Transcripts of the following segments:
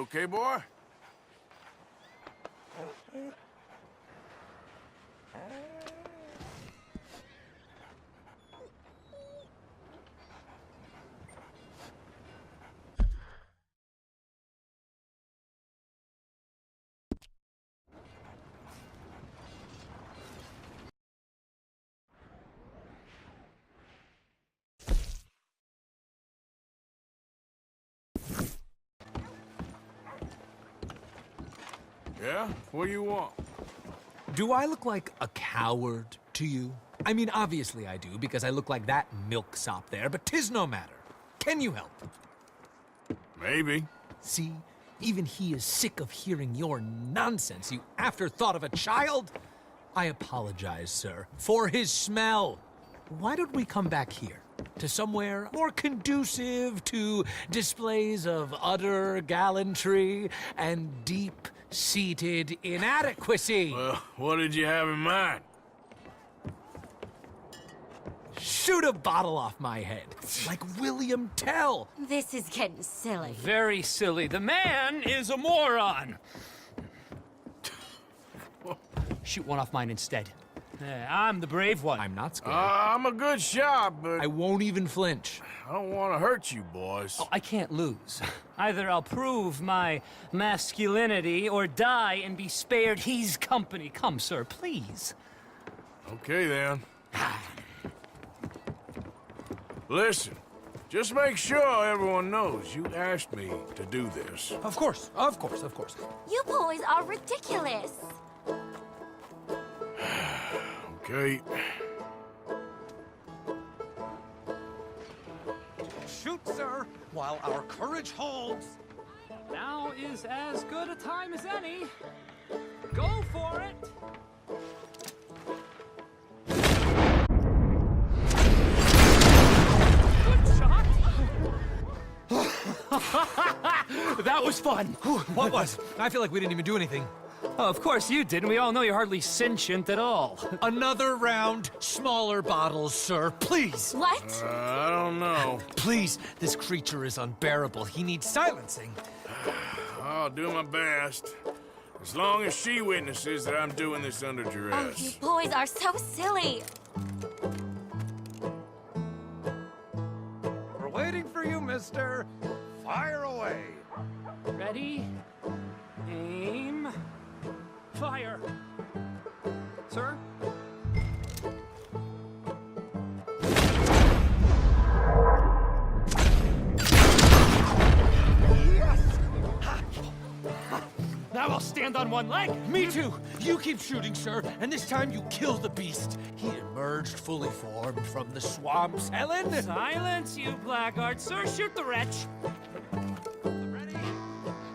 okay, boy? Yeah? What do you want? Do I look like a coward to you? I mean, obviously I do, because I look like that milksop there, but 'tis no matter. Can you help? Maybe. See, even he is sick of hearing your nonsense, you afterthought of a child. I apologize, sir, for his smell. Why don't we come back here? To somewhere more conducive to displays of utter gallantry and deep-seated inadequacy. Well, what did you have in mind? Shoot a bottle off my head, like William Tell. This is getting silly. Very silly. The man is a moron. Shoot one off mine instead. I'm the brave one. I'm not scared. I'm a good shot, but I won't even flinch. I don't want to hurt you, boys. Oh, I can't lose. Either I'll prove my masculinity or die and be spared his company. Come, sir, please. Okay, then. Listen, just make sure everyone knows you asked me to do this. Of course, of course, of course. You boys are ridiculous. Okay. Shoot, sir, while our courage holds. Now is as good a time as any. Go for it. Good shot. That was fun. What was? I feel like we didn't even do anything. Oh, of course you didn't. We all know you're hardly sentient at all. Another round, smaller bottles, sir, please. What? I don't know. Please, this creature is unbearable. He needs silencing. I'll do my best. As long as she witnesses that I'm doing this under Oh, duress. you boys are so silly. We're waiting for you, mister. Fire away. Ready? Aim. Fire. Sir? Yes! Now I'll stand on one leg. Me too. You keep shooting, sir, and this time you kill the beast. He emerged fully formed from the swamps, Helen. Silence, you blackguard. Sir, shoot the wretch. Ready?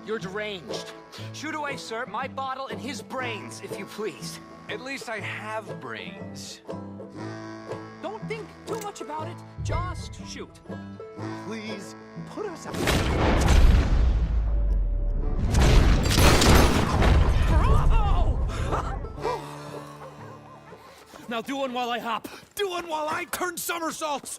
You're deranged. Shoot away, sir. My bottle and his brains, if you please. At least I have brains. Don't think too much about it. Just shoot. Please, put us out. Now do one while I hop. Do one while I turn somersaults.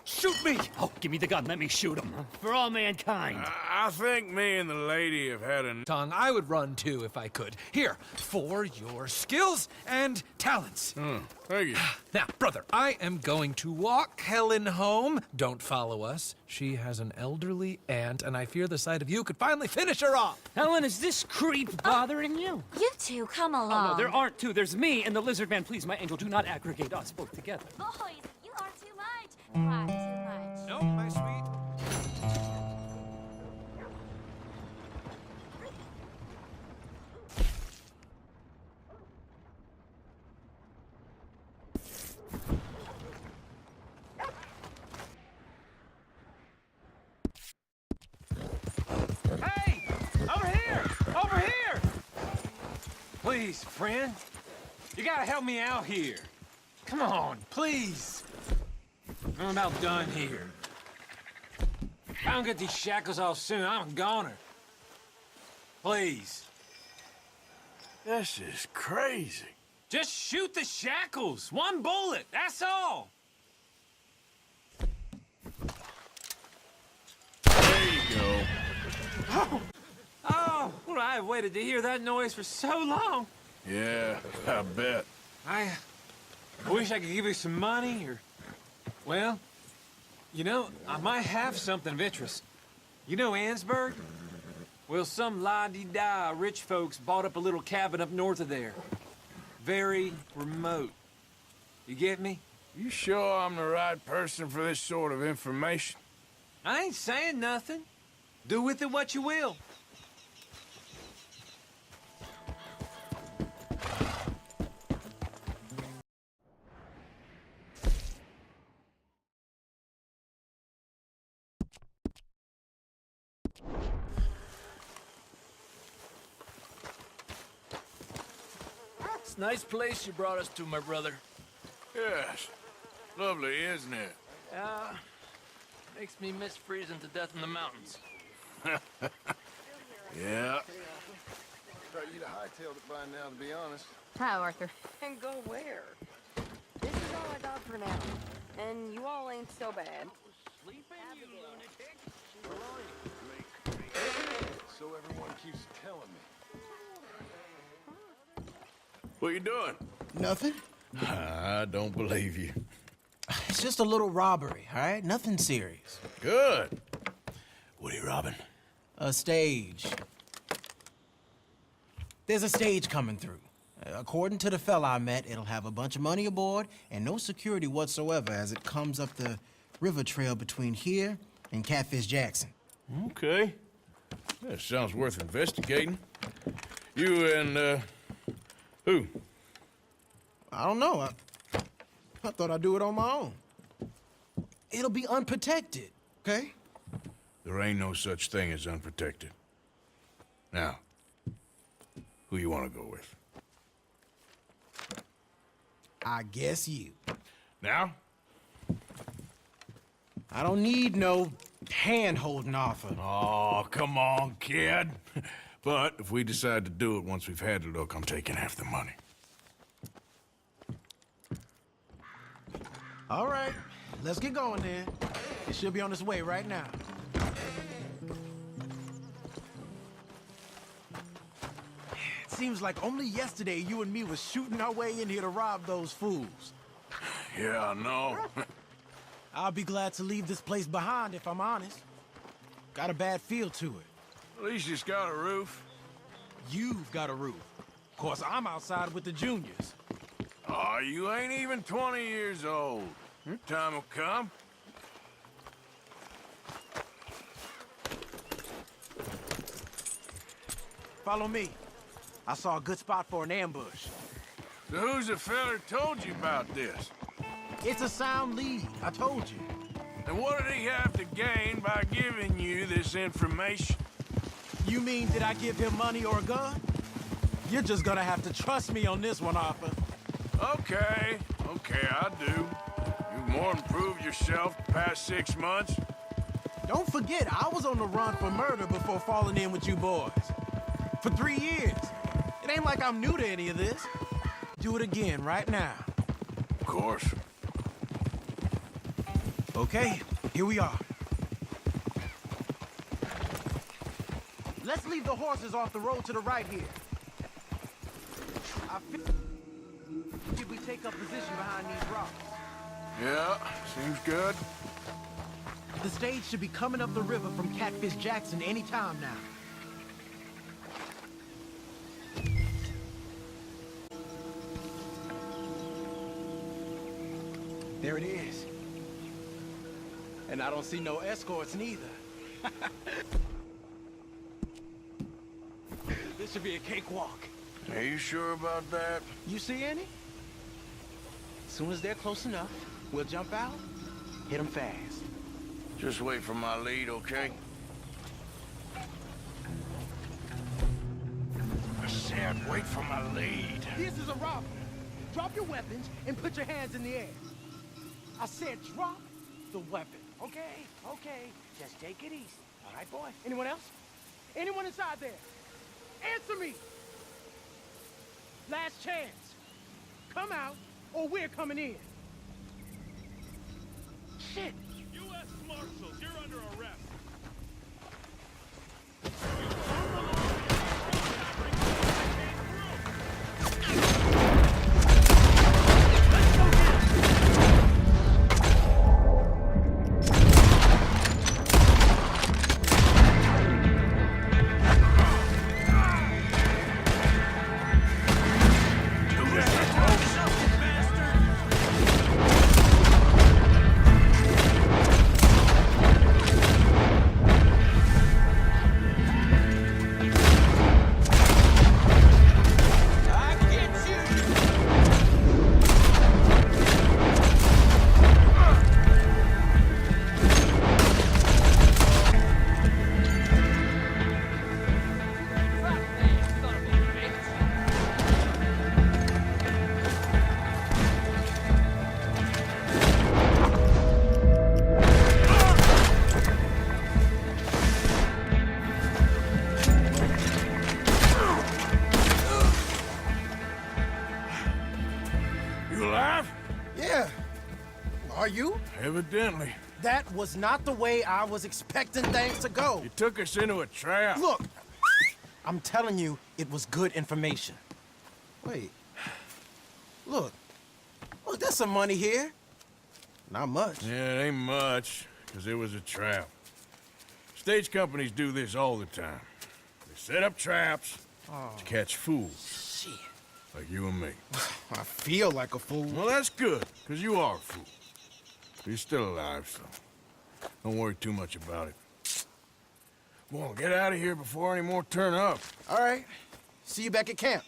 Shoot me. Oh, give me the gun. Let me shoot him. For all mankind. I think me and the lady have had a... Tongue, I would run too if I could. Here, for your skills and talents. Thank you. Now, brother, I am going to walk Helen home. Don't follow us. She has an elderly aunt, and I fear the sight of you could finally finish her off. Helen, is this creep bothering you? You two, come along. Oh, no, there aren't two. There's me and the lizard man. Please, my angel, do not aggregate us both together. Boys, you are too much. Far too much. No, my sweet. Hey! Over here! Over here! Please, friend. You gotta help me out here. Come on, please. I'm about done here. If I don't get these shackles off soon, I'm a goner. Please. This is crazy. Just shoot the shackles. One bullet, that's all. There you go. Oh, well, I have waited to hear that noise for so long. Yeah, I bet. I wish I could give you some money, or... Well, you know, I might have something of interest. You know Ansburg? Well, some la-di-da rich folks bought up a little cabin up north of there. Very remote. You get me? You sure I'm the right person for this sort of information? I ain't saying nothing. Do with it what you will. It's a nice place you brought us to, my brother. Yes. Lovely, isn't it? Makes me miss freezing to death in the mountains. Yeah. Thought you'd have hightailed it by now, to be honest. Hi, Arthur. And go where? This is all I got for now. And you all ain't so bad. So everyone keeps telling me. What you doing? Nothing. I don't believe you. It's just a little robbery, all right? Nothing serious. Good. What are you robbing? A stage. There's a stage coming through. According to the fella I met, it'll have a bunch of money aboard and no security whatsoever as it comes up the river trail between here and Catfish Jackson. Okay. That sounds worth investigating. You and, who? I don't know. I thought I'd do it on my own. It'll be unprotected, okay? There ain't no such thing as unprotected. Now, who you want to go with? I guess you. Now? I don't need no hand-holding offer. Oh, come on, kid. But if we decide to do it once we've had a look, I'm taking half the money. All right, let's get going then. It should be on its way right now. It seems like only yesterday you and me was shooting our way in here to rob those fools. Yeah, I know. I'll be glad to leave this place behind if I'm honest. Got a bad feel to it. At least it's got a roof. You've got a roof. Of course, I'm outside with the juniors. Oh, you ain't even 20 years old. Your time will come. Follow me. I saw a good spot for an ambush. So who's the fella told you about this? It's a sound lead, I told you. And what did he have to gain by giving you this information? You mean, did I give him money or a gun? You're just gonna have to trust me on this one, Arthur. Okay, I do. You've more than proved yourself the past 6 months. Don't forget, I was on the run for murder before falling in with you boys. For 3 years. It ain't like I'm new to any of this. Do it again right now. Of course. Okay, here we are. Let's leave the horses off the road to the right here. I figured we take up position behind these rocks. Yeah, seems good. The stage should be coming up the river from Catfish Jackson any time now. There it is. And I don't see no escorts neither. This should be a cakewalk. Are you sure about that? You see any? As soon as they're close enough, we'll jump out, hit them fast. Just wait for my lead, okay? I said wait for my lead. This is a robbery. Drop your weapons and put your hands in the air. I said drop the weapon. Okay, okay. Just take it easy. All right, boy? Anyone else? Anyone inside there? Answer me! Last chance. Come out, or we're coming in. Shit! U.S. Marshals, you're under arrest. Are you? Evidently. That was not the way I was expecting things to go. You took us into a trap. Look, I'm telling you, it was good information. Wait. Look, there's some money here. Not much. Yeah, it ain't much, because it was a trap. Stage companies do this all the time. They set up traps to catch fools. Shit. Like you and me. I feel like a fool. Well, that's good, because you are a fool. You're still alive, so don't worry too much about it. Come on, get out of here before any more turn up. All right. See you back at camp.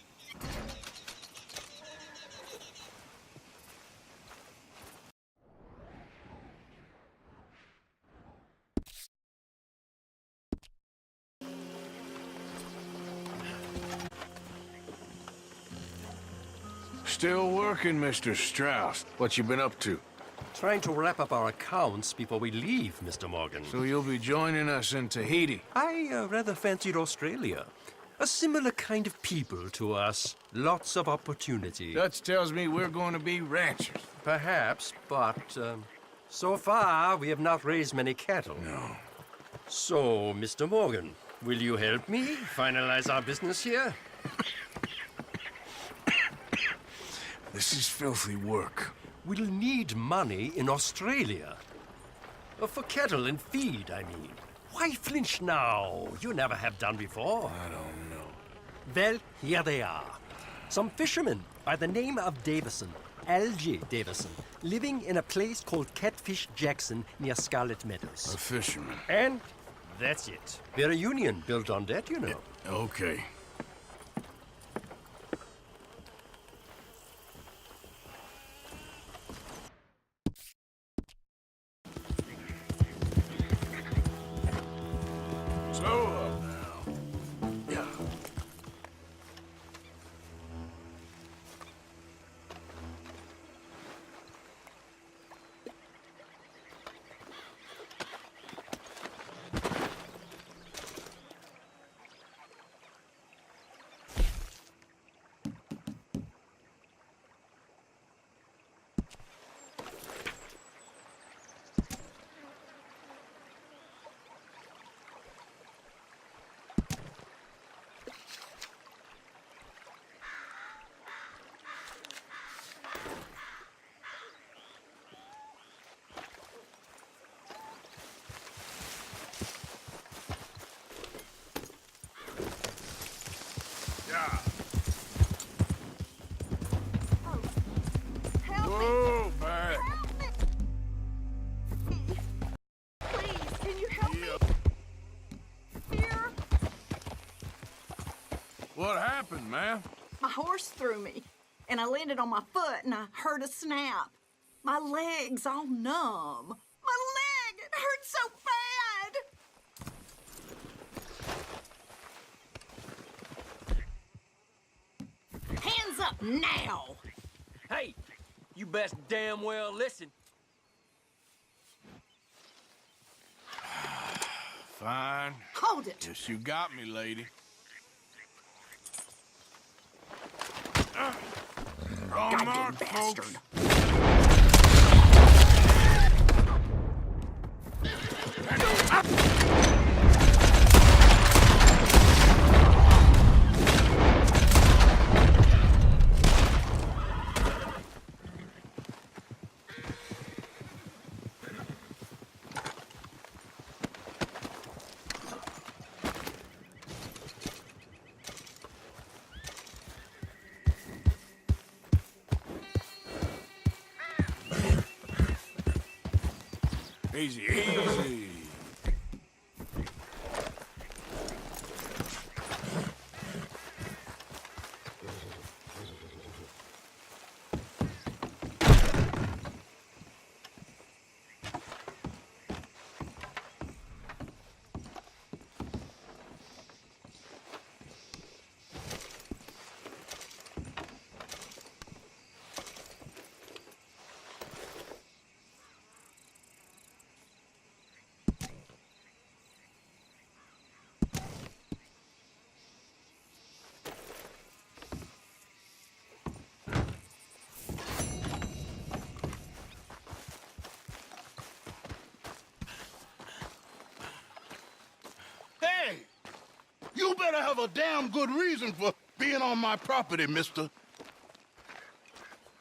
Still working, Mr. Strauss. What you been up to? Trying to wrap up our accounts before we leave, Mr. Morgan. So you'll be joining us in Tahiti? I rather fancied Australia. A similar kind of people to us. Lots of opportunity. Dutch tells me we're going to be ranchers. Perhaps, but so far we have not raised many cattle. No. So, Mr. Morgan, will you help me finalize our business here? This is filthy work. We'll need money in Australia. For cattle and feed, I mean. Why flinch now? You never have done before. I don't know. Well, here they are. Some fishermen by the name of Davison, L.G. Davison, living in a place called Catfish Jackson near Scarlet Meadows. A fisherman. And that's it. We're a union built on that, you know. Okay. Slow up now. Yeah. Whoa, back. Please, can you help me? Here? What happened, man? My horse threw me, and I landed on my foot, and I heard a snap. My leg's all numb. My leg! It hurts so bad! Hands up now! Hey, you best damn well listen. Fine. Hold it! Yes, you got me, lady. Wrong Goddamn mark, bastard! folks. Easy, easy. better have a damn good reason for being on my property, mister.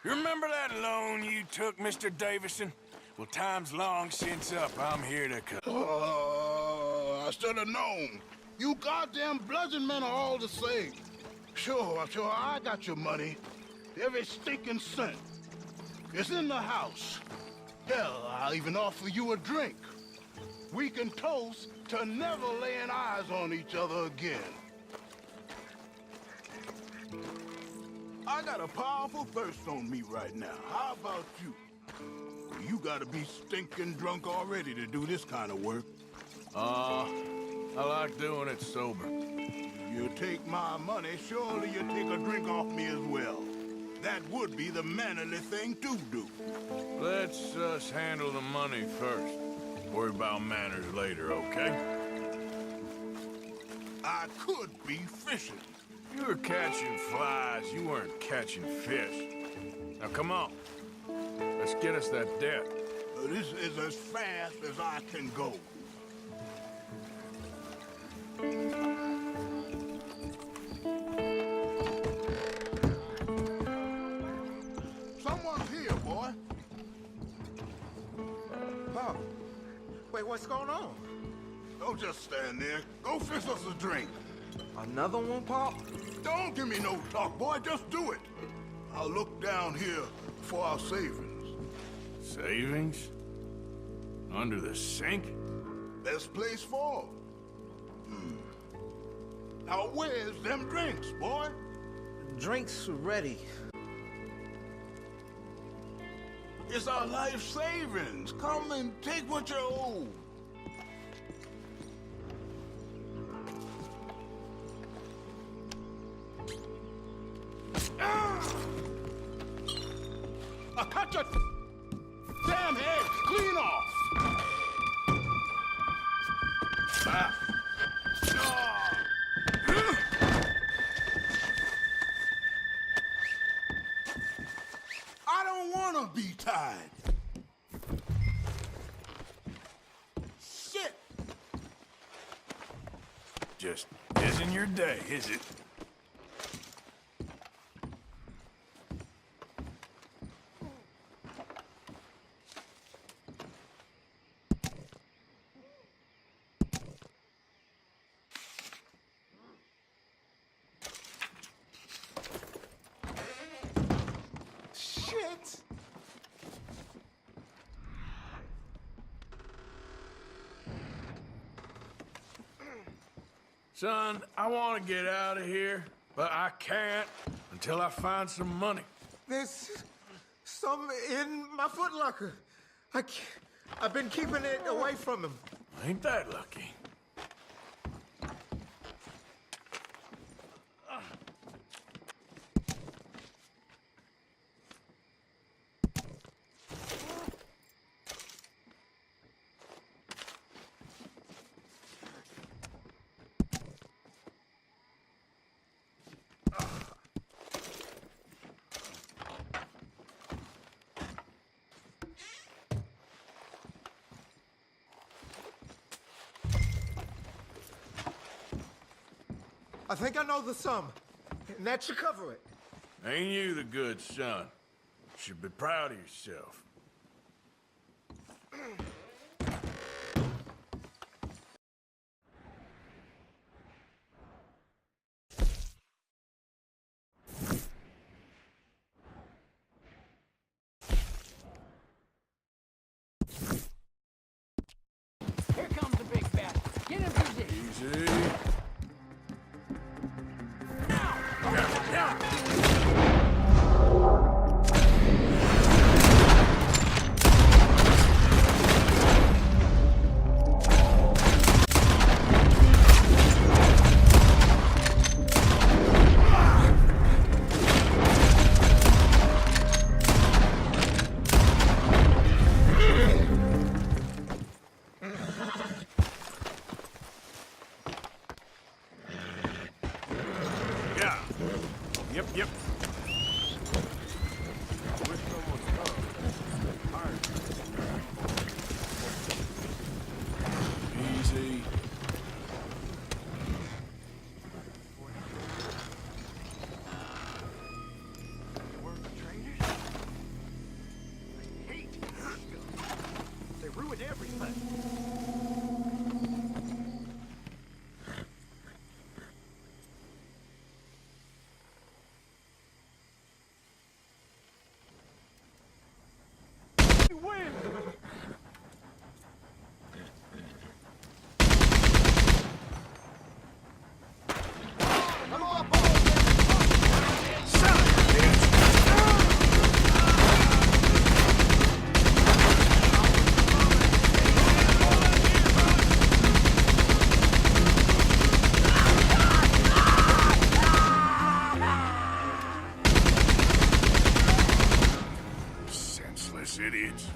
You remember that loan you took, Mr. Davidson? Well, time's long since up. I'm here to cut. I should have known. You goddamn bludgeon men are all the same. Sure, I got your money. Every stinking cent. It's in the house. Hell, I'll even offer you a drink. We can toast to never laying eyes on each other again. I got a powerful thirst on me right now. How about you? You gotta be stinking drunk already to do this kind of work. I like doing it sober. You take my money, surely you take a drink off me as well. That would be the mannerly thing to do. Let's us handle the money first. Worry about manners later, okay? I could be fishing. You were catching flies, you weren't catching fish. Now come on. Let's get us that debt. This is as fast as I can go. Someone's here, boy. Pop, wait, what's going on? Don't just stand there. Go fix us a drink. Another one, Pop? Don't give me no talk, boy. Just do it. I'll look down here for our savings. Savings? Under the sink? Best place for 'em. Now where's them drinks, boy? Drinks ready. It's our life savings. Come and take what you owe. I cut your damn head clean off. Ah. I don't want to be tied. Shit. Just isn't your day, is it? Shit! Son, I want to get out of here, but I can't until I find some money. There's some in my footlocker. I've been keeping it away from him. Ain't that lucky? I think I know the sum, and that should cover it. Ain't you the good son? Should be proud of yourself. Here comes the big bad. Get in position. Easy. ruined everything. You win! Senseless idiots.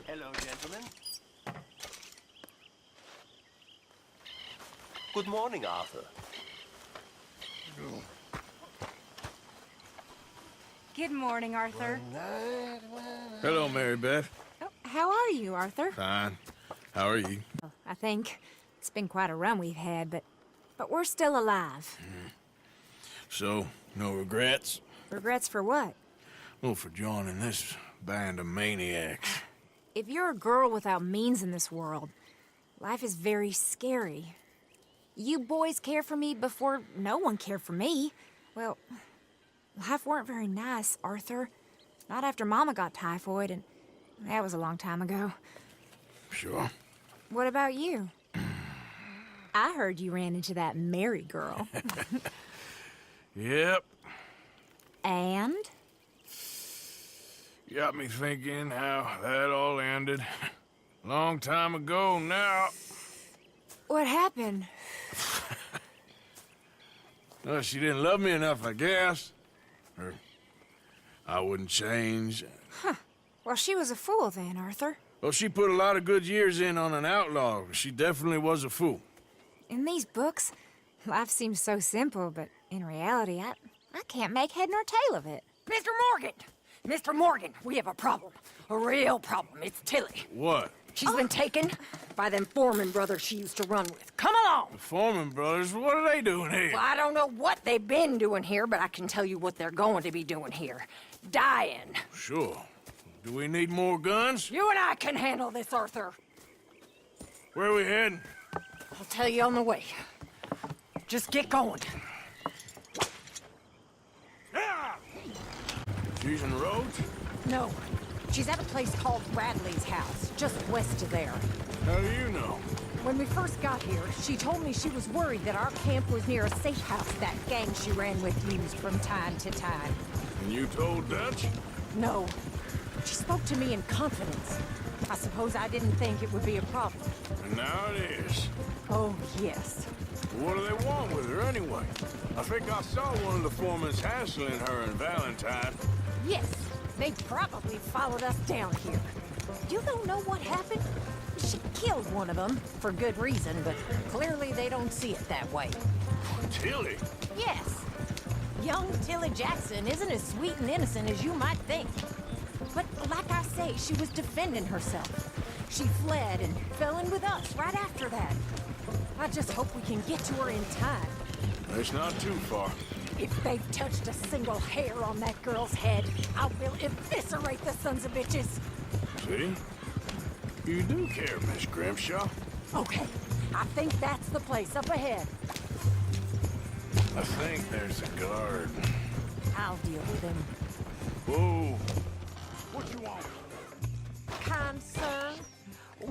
Hello, gentlemen. Good morning, Arthur. Good morning, Arthur. Hello, Mary Beth. Oh, how are you, Arthur? Fine. How are you? Well, I think it's been quite a run we've had, but we're still alive. So, no regrets? Regrets for what? Well, for joining this band of maniacs. If you're a girl without means in this world, life is very scary. You boys cared for me before no one cared for me. Well, life weren't very nice, Arthur. Not after Mama got typhoid, and that was a long time ago. Sure. What about you? I heard you ran into that Mary girl. Yep. And? Got me thinking how that all ended. Long time ago now. What happened? Well, she didn't love me enough, I guess. Or I wouldn't change. Huh. Well, she was a fool then, Arthur. Well, she put a lot of good years in on an outlaw. She definitely was a fool. In these books, life seems so simple, but in reality, I can't make head nor tail of it. Mr. Morgan! Mr. Morgan, we have a problem. A real problem. It's Tilly. What? She's been taken by them Foreman brothers she used to run with. Come along! The Foreman brothers? What are they doing here? Well, I don't know what they've been doing here, but I can tell you what they're going to be doing here. Dying. Sure. Do we need more guns? You and I can handle this, Arthur. Where are we heading? I'll tell you on the way. Just get going. Using the roads? No. She's at a place called Bradley's house, just west of there. How do you know? When we first got here, she told me she was worried that our camp was near a safe house that gang she ran with used from time to time. And you told Dutch? No. She spoke to me in confidence. I suppose I didn't think it would be a problem. And now it is. Oh, yes. What do they want with her anyway? I think I saw one of the foremans hassling her and Valentine. Yes, they probably followed us down here. You don't know what happened? She killed one of them, for good reason, but clearly they don't see it that way. Tilly? Yes. Young Tilly Jackson isn't as sweet and innocent as you might think. But like I say, she was defending herself. She fled and fell in with us right after that. I just hope we can get to her in time. It's not too far. If they've touched a single hair on that girl's head, I will eviscerate the sons of bitches. See? You do care, Miss Grimshaw. Okay, I think that's the place up ahead. I think there's a guard. I'll deal with him. Whoa. What you want? Kind sir,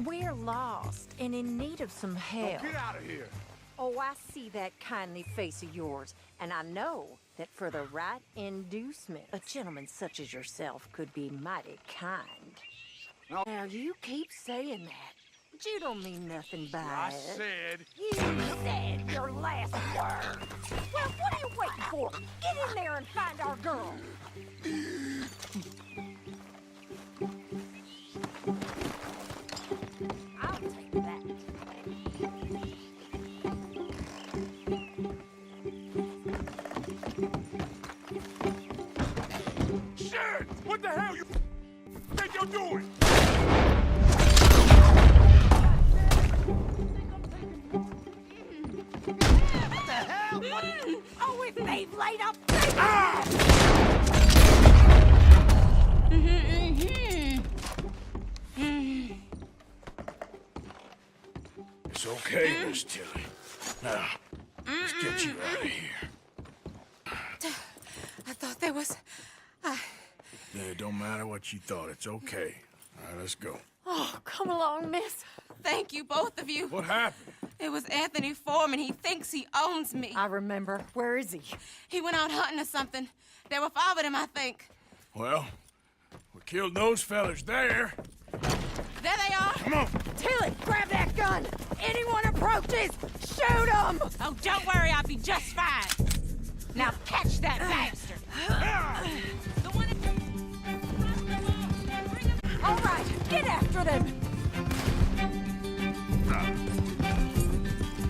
we're lost and in need of some help. Get out of here. Oh, I see that kindly face of yours, and I know that for the right inducement, a gentleman such as yourself could be mighty kind. Now, you keep saying that, but you don't mean nothing by I it. said... You said your last word. Well, what are you waiting for? Get in there and find our girl. I'll take that. Shit! What the hell you think you're doing? What the hell? What? Oh, if they've laid up... It's okay, Miss Tilly. Now, let's get you out of here. I thought there was... Yeah, it don't matter what you thought. It's okay. All right, let's go. Oh, come along, miss. Thank you, both of you. What happened? It was Anthony Foreman. He thinks he owns me. I remember. Where is he? He went out hunting or something. There were 5 of them, I think. Well, we killed those fellas there. There they are. Come on. Tilly, grab that gun! Anyone approaches, shoot them! Oh, don't worry. I'll be just fine. Now catch that bastard. The one All right, get after them!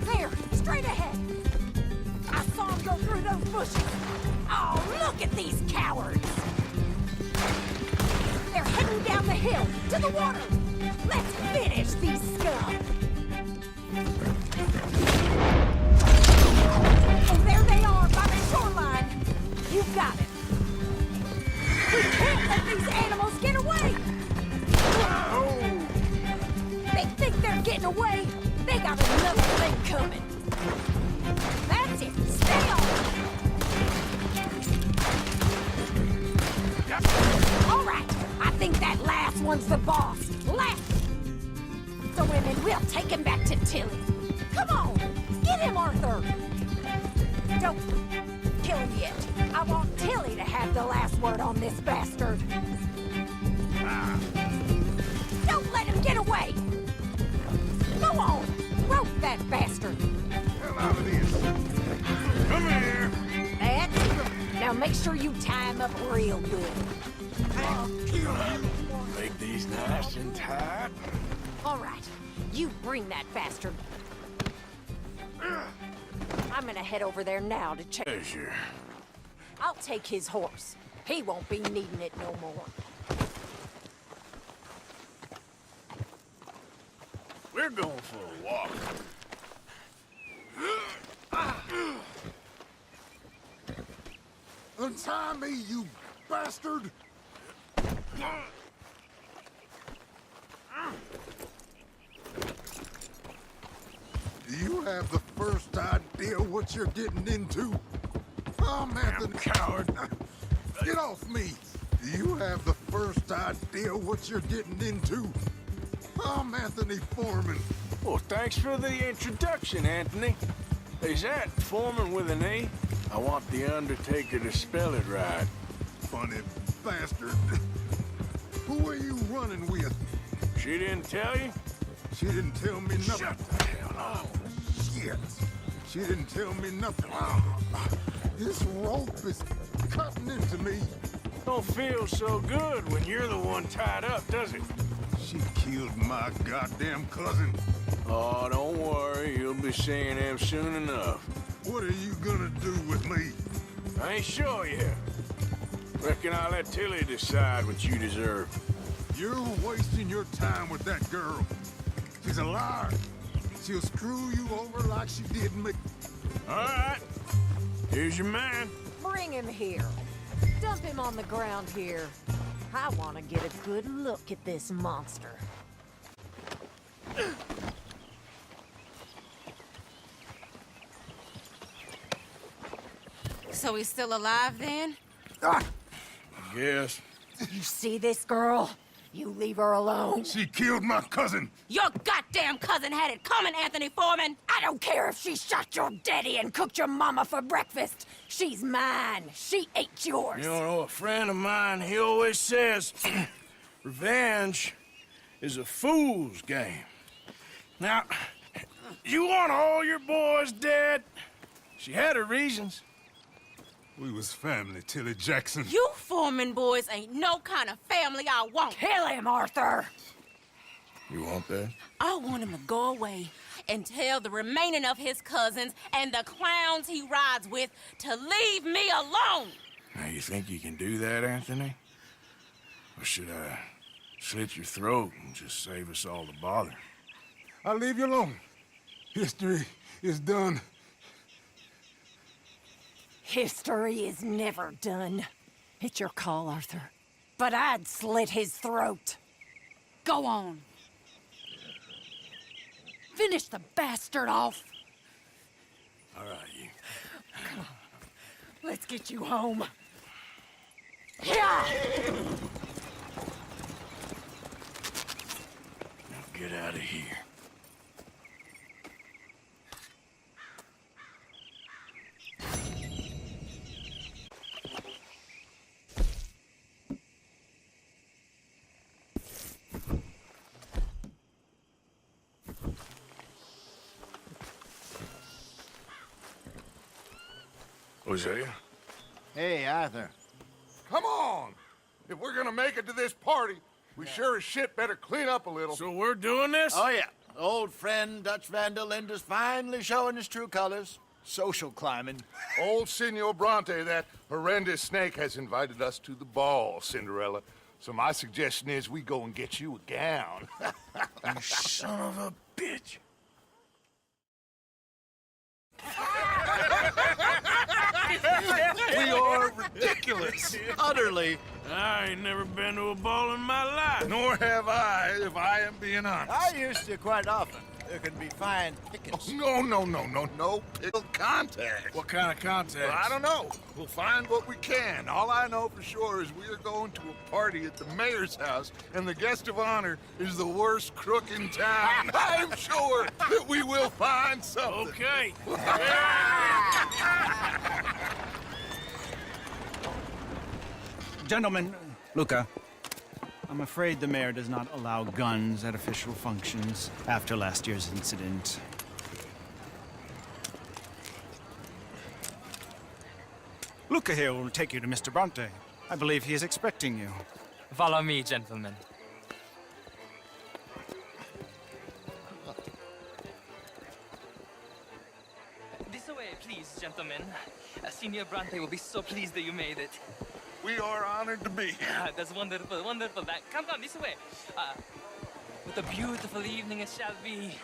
There, straight ahead. I saw him go through those bushes. Oh, look at these cowards! They're heading down the hill, to the water! Let's finish these scum! Oh, there they are, by the shoreline! You got it! We can't let these animals get away! They think they're getting away! They got another thing coming! That's it! Stay on! All right! I think that last one's the boss! Left! The women, we'll take him back to Tilly! Come on! Get him, Arthur! Don't kill him yet. I want Tilly to have the last word on this bastard! Don't let him get away! Go on! Rope that bastard! Hell out of this. Come here. That's it. Now make sure you tie him up real good. Make these nice and tight. All right. You bring that bastard. I'm gonna head over there now to check. Pleasure. I'll take his horse. He won't be needing it no more. We're going for a walk. Untie me, you bastard! Do you have the first idea what you're getting into? I'm Anthony. Coward. Get off me! Do you have the first idea what you're getting into? I'm Anthony Foreman. Well, thanks for the introduction, Anthony. Is that Foreman with an E? I want the Undertaker to spell it right. Funny bastard. Who are you running with? She didn't tell you? She didn't tell me nothing. Shut the hell up. Shit. She didn't tell me nothing. This rope is cutting into me. Don't feel so good when you're the one tied up, does it? She killed my goddamn cousin. Oh, don't worry. You'll be seeing him soon enough. What are you gonna do with me? I ain't sure yet. Reckon I'll let Tilly decide what you deserve. You're wasting your time with that girl. She's a liar. She'll screw you over like she did me. All right. Here's your man. Bring him here. Dump him on the ground here. I want to get a good look at this monster. So he's still alive then? Yes. You see this girl? You leave her alone. She killed my cousin. Your goddamn cousin had it coming, Anthony Foreman! I don't care if she shot your daddy and cooked your mama for breakfast. She's mine. She ate yours. You know, a friend of mine, he always says, revenge is a fool's game. Now, you want all your boys dead? She had her reasons. We was family, Tilly Jackson. You Foreman boys ain't no kind of family I want. Kill him, Arthur. You want that? I want him to go away and tell the remaining of his cousins and the clowns he rides with to leave me alone. Now, you think you can do that, Anthony? Or should I slit your throat and just save us all the bother? I'll leave you alone. History is done. History is never done. It's your call, Arthur. But I'd slit his throat. Go on. Finish the bastard off. All right, you. Come on. Let's get you home. Yeah! Now get out of here. Hosea? Hey, Arthur. Come on! If we're gonna make it to this party, we sure as shit better clean up a little. So we're doing this? Oh, yeah. Old friend Dutch Van der Linde's finally showing his true colors. Social climbing. Old Senor Bronte, that horrendous snake, has invited us to the ball, Cinderella. So my suggestion is we go and get you a gown. You son of a bitch. We are ridiculous. Utterly. I ain't never been to a ball in my life. Nor have I, if I am being honest. I used to quite often. There can be fine pickings. No pickle contact. What kind of contact? Well, I don't know. We'll find what we can. All I know for sure is we are going to a party at the mayor's house, and the guest of honor is the worst crook in town. I'm sure that we will find something. Okay. Gentlemen, Luca, I'm afraid the mayor does not allow guns at official functions after last year's incident. Luca here will take you to Mr. Bronte. I believe he is expecting you. Follow me, gentlemen. This way, please, gentlemen. Senior Bronte will be so pleased that you made it. We are honored to be here. That's wonderful, wonderful. Come, this way. What a beautiful evening it shall be.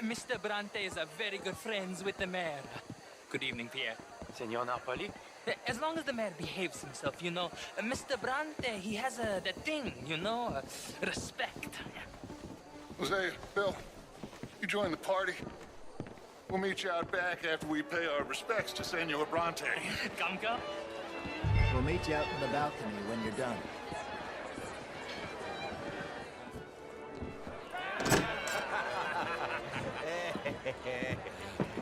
Mr. Bronte is very good friends with the mayor. Good evening, Pierre. Senor Napoli? As long as the mayor behaves himself, you know. Mr. Bronte, he has that thing, you know, respect. Hosea, Bill, you join the party. We'll meet you out back after we pay our respects to Senor Bronte. Come. We'll meet you out in the balcony when you're done.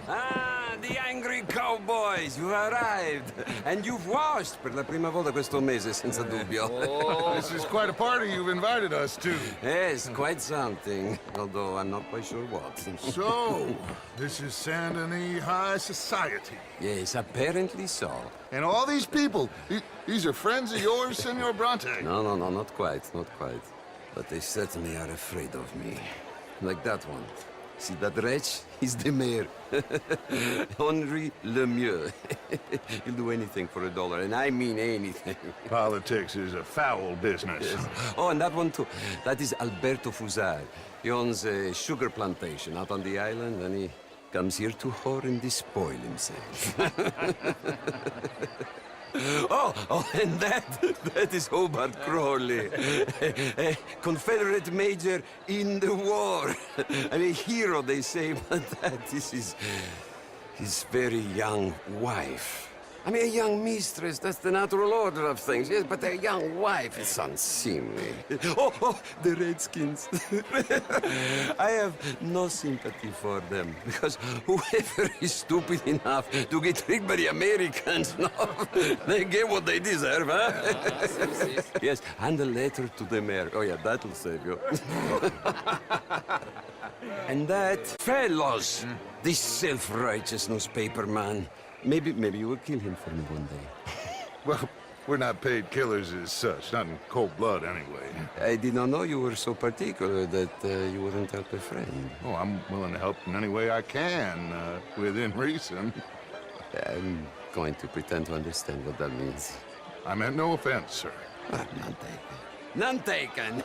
Ah, the angry cowboys, you've arrived. And you've washed per la prima volta questo mese, senza dubbio. This is quite a party you've invited us to. Yes, quite something. Although I'm not quite sure what. So, this is Saint Denis High Society. Yes, apparently so. And all these people, these are friends of yours, Senor Bronte? No, not quite, not quite. But they certainly are afraid of me. Like that one. See that wretch? He's the mayor. Henri Lemieux. He'll do anything for $1, and I mean anything. Politics is a foul business. Yes. Oh, and that one too. That is Alberto Fusar. He owns a sugar plantation out on the island, and he comes here to whore and despoil himself. Oh, and that is Hobart Crawley, a Confederate major in the war. I mean, hero, they say, but that is his very young wife. I mean, a young mistress, that's the natural order of things, yes, but a young wife is unseemly. Oh, the Redskins. I have no sympathy for them, because whoever is stupid enough to get tricked by the Americans, no, they get what they deserve, huh? Yes, and a letter to the mayor. Oh, yeah, that'll save you. And that, fellows, this self-righteous newspaper man, maybe you will kill him for me one day. Well, we're not paid killers as such, not in cold blood anyway. I did not know you were so particular that you wouldn't help a friend. Oh, I'm willing to help in any way I can, within reason. I'm going to pretend to understand what that means. I meant no offense, sir. None taken. None taken!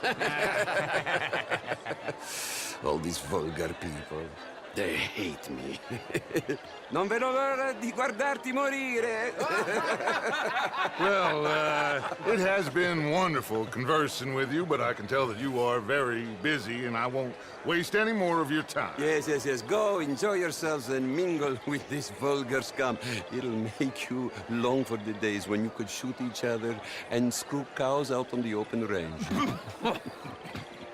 All these vulgar people. They hate me. Non vedo l'ora di guardarti morire. Well, it has been wonderful conversing with you, but I can tell that you are very busy, and I won't waste any more of your time. Yes. Go, enjoy yourselves, and mingle with this vulgar scum. It'll make you long for the days when you could shoot each other and screw cows out on the open range.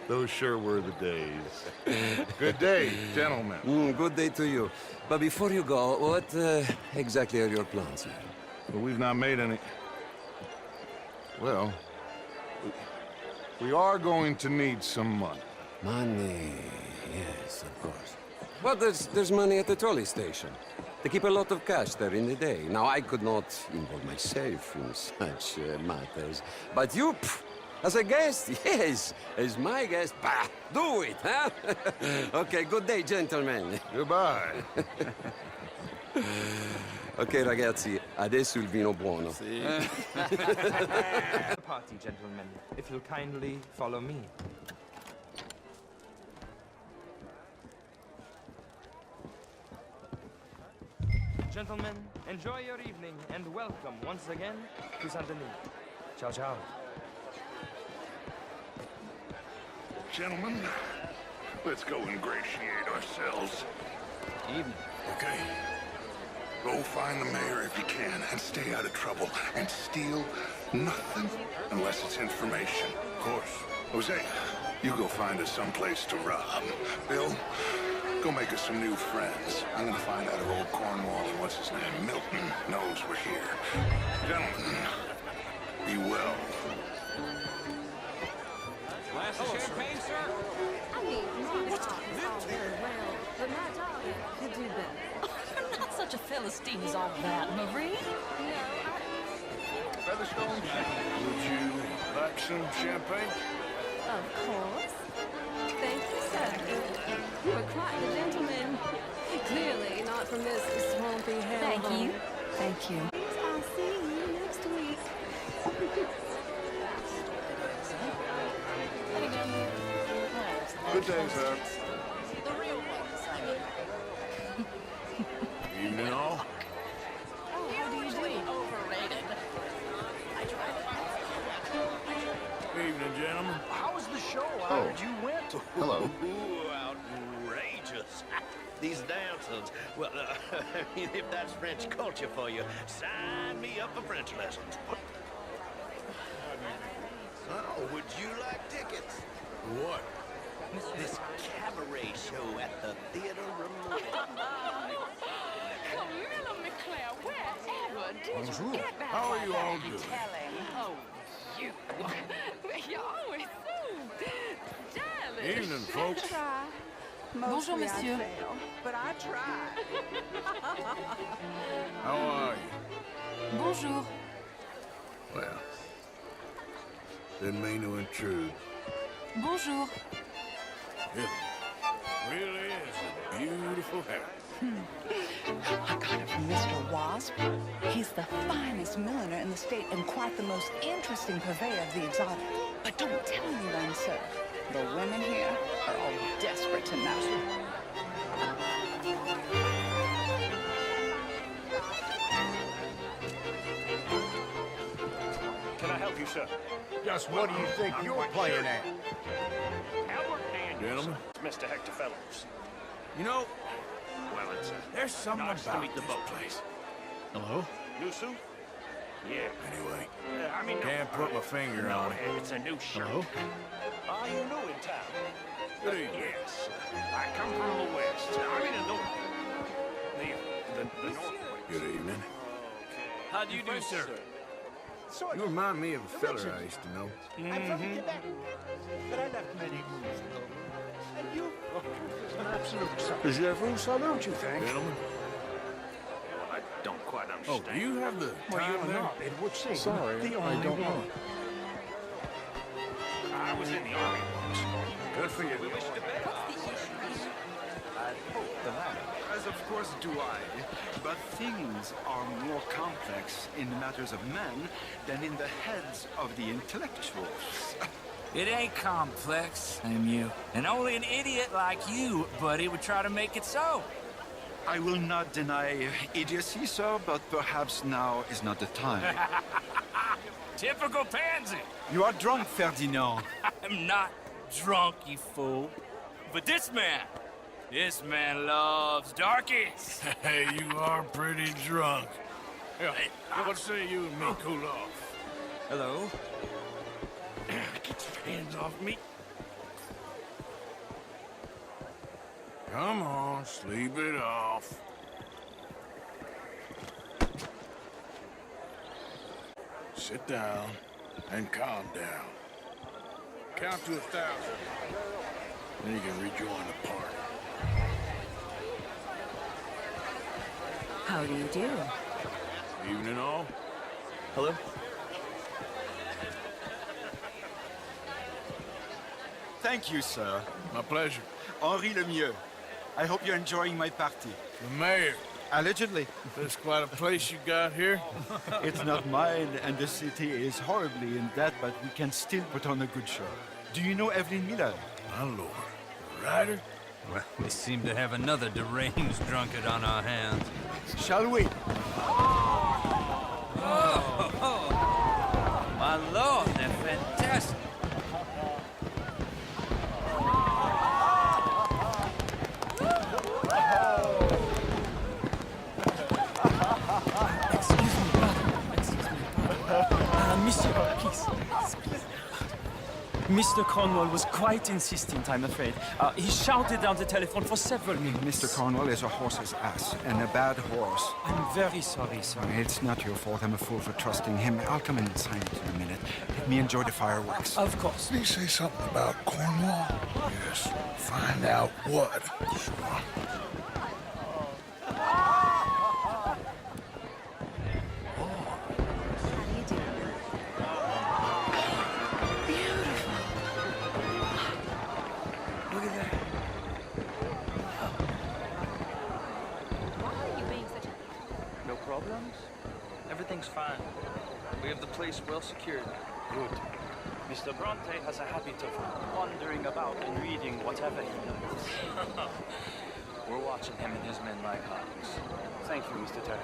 Those sure were the days. Good day, gentlemen. Good day to you. But before you go, what exactly are your plans here? Well, we've not made any... Well, we are going to need some money. Money, yes, of course. Well, there's money at the trolley station. They keep a lot of cash there in the day. Now, I could not involve myself in such matters. But you... As a guest, yes. As my guest, bah, do it, huh? Okay, good day, gentlemen. Goodbye. Ok, ragazzi, adesso il vino buono. Party, gentlemen, if you'll kindly follow me. Gentlemen, enjoy your evening and welcome once again to Saint Denis. Ciao, ciao. Gentlemen, let's go ingratiate ourselves. Evening. Okay. Go find the mayor if you can and stay out of trouble. And steal nothing unless it's information. Of course. Jose, you go find us someplace to rob. Bill, go make us some new friends. I'm gonna find out if old Cornwall and what's his name, Milton, knows we're here. Gentlemen, be well. Glass of champagne, sir? I mean, Mark's all very well, but my daughter could do better. You're not such a Philistine as all that, Marie. Featherstone, Would you like some champagne? Of course. Thank you, sir. You are quite the gentleman. Clearly not from this swampy hell. Thank you. Thank you. I'll see you next week. good day, sir. The real ones, I mean. Evening all. Oh, how do you do? Overrated. I tried it. Evening, gentlemen. How was the show? I Oh. heard you went. Hello. Ooh, outrageous. fellas. These dancers, well, I mean, if that's French culture for you, sign me up for French lessons. Oh, would you like tickets? What? This cabaret show at the Theater Room. Camilla McClare, wherever did Bonjour. you get that? How are you all doing? Oh, you. You're always so stylish. Evening, folks. Bonjour, monsieur. But I tried. How are you? Bonjour. Well, didn't mean to intrude. Bonjour. It really is a beautiful hair. I got it from Mr. Wasp. He's the finest milliner in the state and quite the most interesting purveyor of the exotic. But don't tell anyone, sir. The women here are all desperate to know. Can I help you, sir? Just what do you think you're playing at? Albert Daniels. Gentlemen. Mr. Hector Fellows. You know, Well, it's there's something nice to about meet the this boat. place. Hello? New suit? Yeah. Anyway, I mean, can't put my finger on it. It's a new shirt. Hello? Are you new in town? Good evening. Yes. I come from the west. I mean the north. The north. Good evening. How do you do, sir? You remind me of a fella I used to know. I'm from Quebec, but I left many moons ago. And you? An absolute sucker. Je vous salute, you think? Gentlemen. I don't quite Oh, understand. do you have the Well, time you're there? not, it would seem. Sorry, the I only don't know. one. I was in the army once. Good for you. We wish to bet. I hope the latter. As of course do I, but things are more complex in the matters of men than in the heads of the intellectuals. It ain't complex, you. And only an idiot like you, buddy, would try to make it so. I will not deny idiocy, sir, but perhaps now is not the time. Typical pansy. You are drunk, Ferdinand. I'm not drunk, you fool. But this man loves darkies. Hey, you are pretty drunk. Yeah, what say you and me cool off? Hello? Get your hands off me. Come on, sleep it off. Sit down and calm down. Count to 1,000. Then you can rejoin the party. How do you do? Evening all. Hello? Thank you, sir. My pleasure. Henri Lemieux. I hope you're enjoying my party. The mayor. Allegedly. That's quite a place you got here. It's not mine, and the city is horribly in debt, but we can still put on a good show. Do you know Evelyn Miller? My lord. Ryder? Well, we seem to have another deranged drunkard on our hands. Shall we? My lord, they're fantastic. Monsieur, please. Mr. Cornwall was quite insistent, I'm afraid. He shouted down the telephone for several minutes. Mr. Cornwall is a horse's ass, and a bad horse. I'm very sorry, sir. It's not your fault. I'm a fool for trusting him. I'll come in and sign it in a minute. Let me enjoy the fireworks. Of course. Did he say something about Cornwall? Yes. Find out what. Sure. Everything's fine. We have the place well secured. Good. Mr. Bronte has a habit of wandering about and reading whatever he does. We're watching him and his men like hawks. Thank you, Mr. Terry.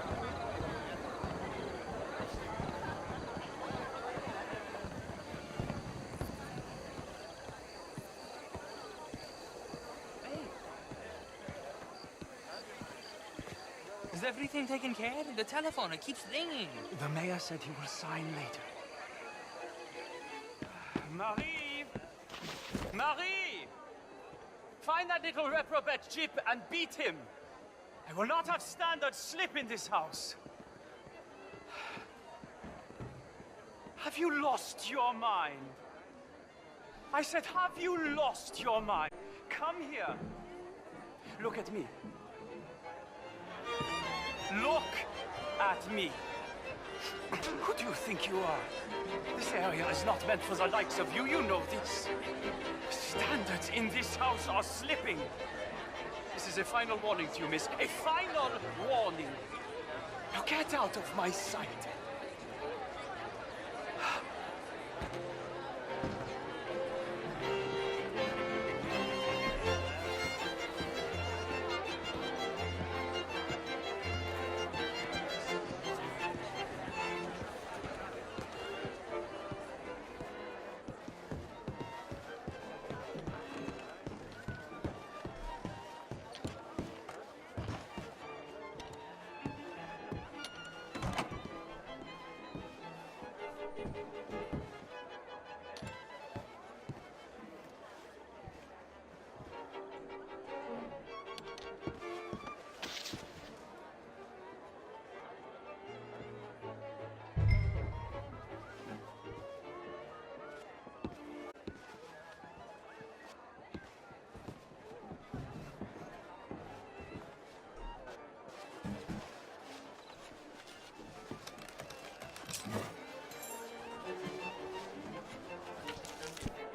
Is everything taken care of? The telephone, it keeps ringing. The mayor said he will sign later. Marie! Marie! Find that little reprobate Jip and beat him. I will not have Standard slip in this house. Have you lost your mind? I said, have you lost your mind? Come here. Look at me. Look at me. Who do you think you are? This area is not meant for the likes of you. You know this. Standards in this house are slipping. This is a final warning to you, miss. A final warning. Now get out of my sight.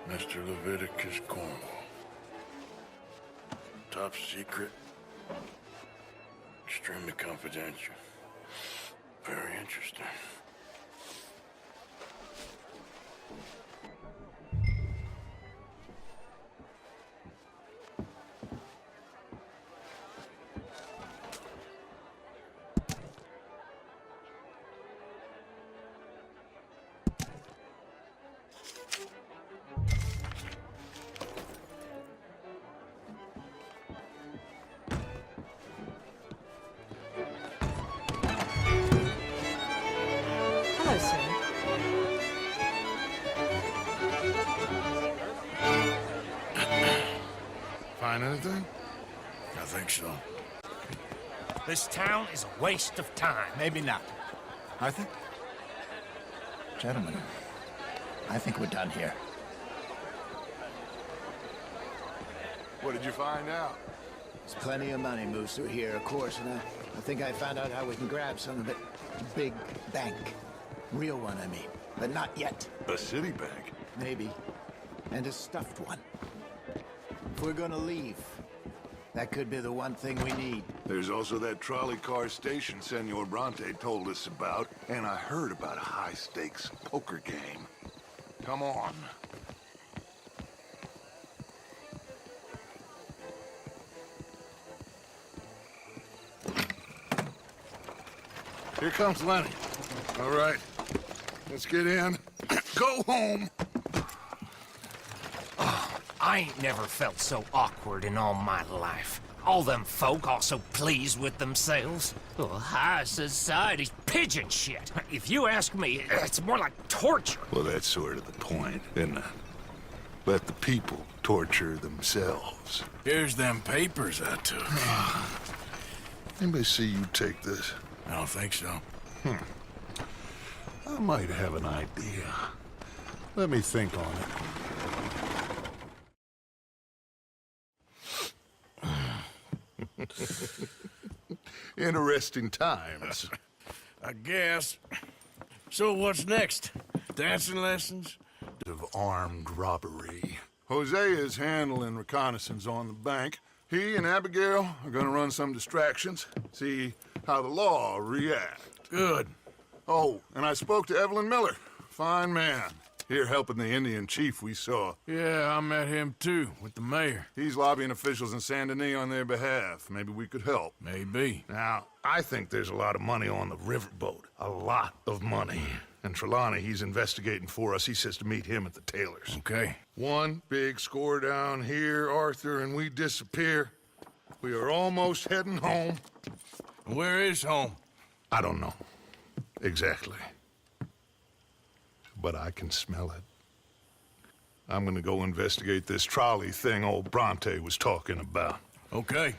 Mr. Leviticus Cornwall. Top secret. Extremely confidential. Very interesting. Hello, sir. Find anything? I think so. This town is a waste of time. Maybe not. Arthur? Gentlemen, I think we're done here. What did you find out? There's plenty of money moves through here, of course, and I think I found out how we can grab some of it. Big bank. Real one, I mean. But not yet. A city bank? Maybe. And a stuffed one. If we're gonna leave, that could be the one thing we need. There's also that trolley car station Senor Bronte told us about, and I heard about a high-stakes poker game. Come on. Here comes Lenny. All right, let's get in. Go home. I ain't never felt so awkward in all my life. All them folk all so pleased with themselves. Oh, high society's pigeon shit. If you ask me, it's more like torture. Well, that's sort of the point, isn't it? Let the people torture themselves. Here's them papers I took. Anybody see you take this? I don't think so. I might have an idea. Let me think on it. Interesting times. I guess. So what's next? Dancing lessons? Of armed robbery. Jose is handling reconnaissance on the bank. He and Abigail are gonna run some distractions, see how the law reacts. Good. Oh, and I spoke to Evelyn Miller. Fine man. Here helping the Indian chief we saw. Yeah, I met him too, with the mayor. He's lobbying officials in Saint Denis on their behalf. Maybe we could help. Maybe. Now, I think there's a lot of money on the riverboat. A lot of money. And Trelawney, he's investigating for us. He says to meet him at the Taylor's. Okay. One big score down here, Arthur, and we disappear. We are almost heading home. Where is home? I don't know. Exactly. But I can smell it. I'm gonna go investigate this trolley thing old Bronte was talking about. Okay.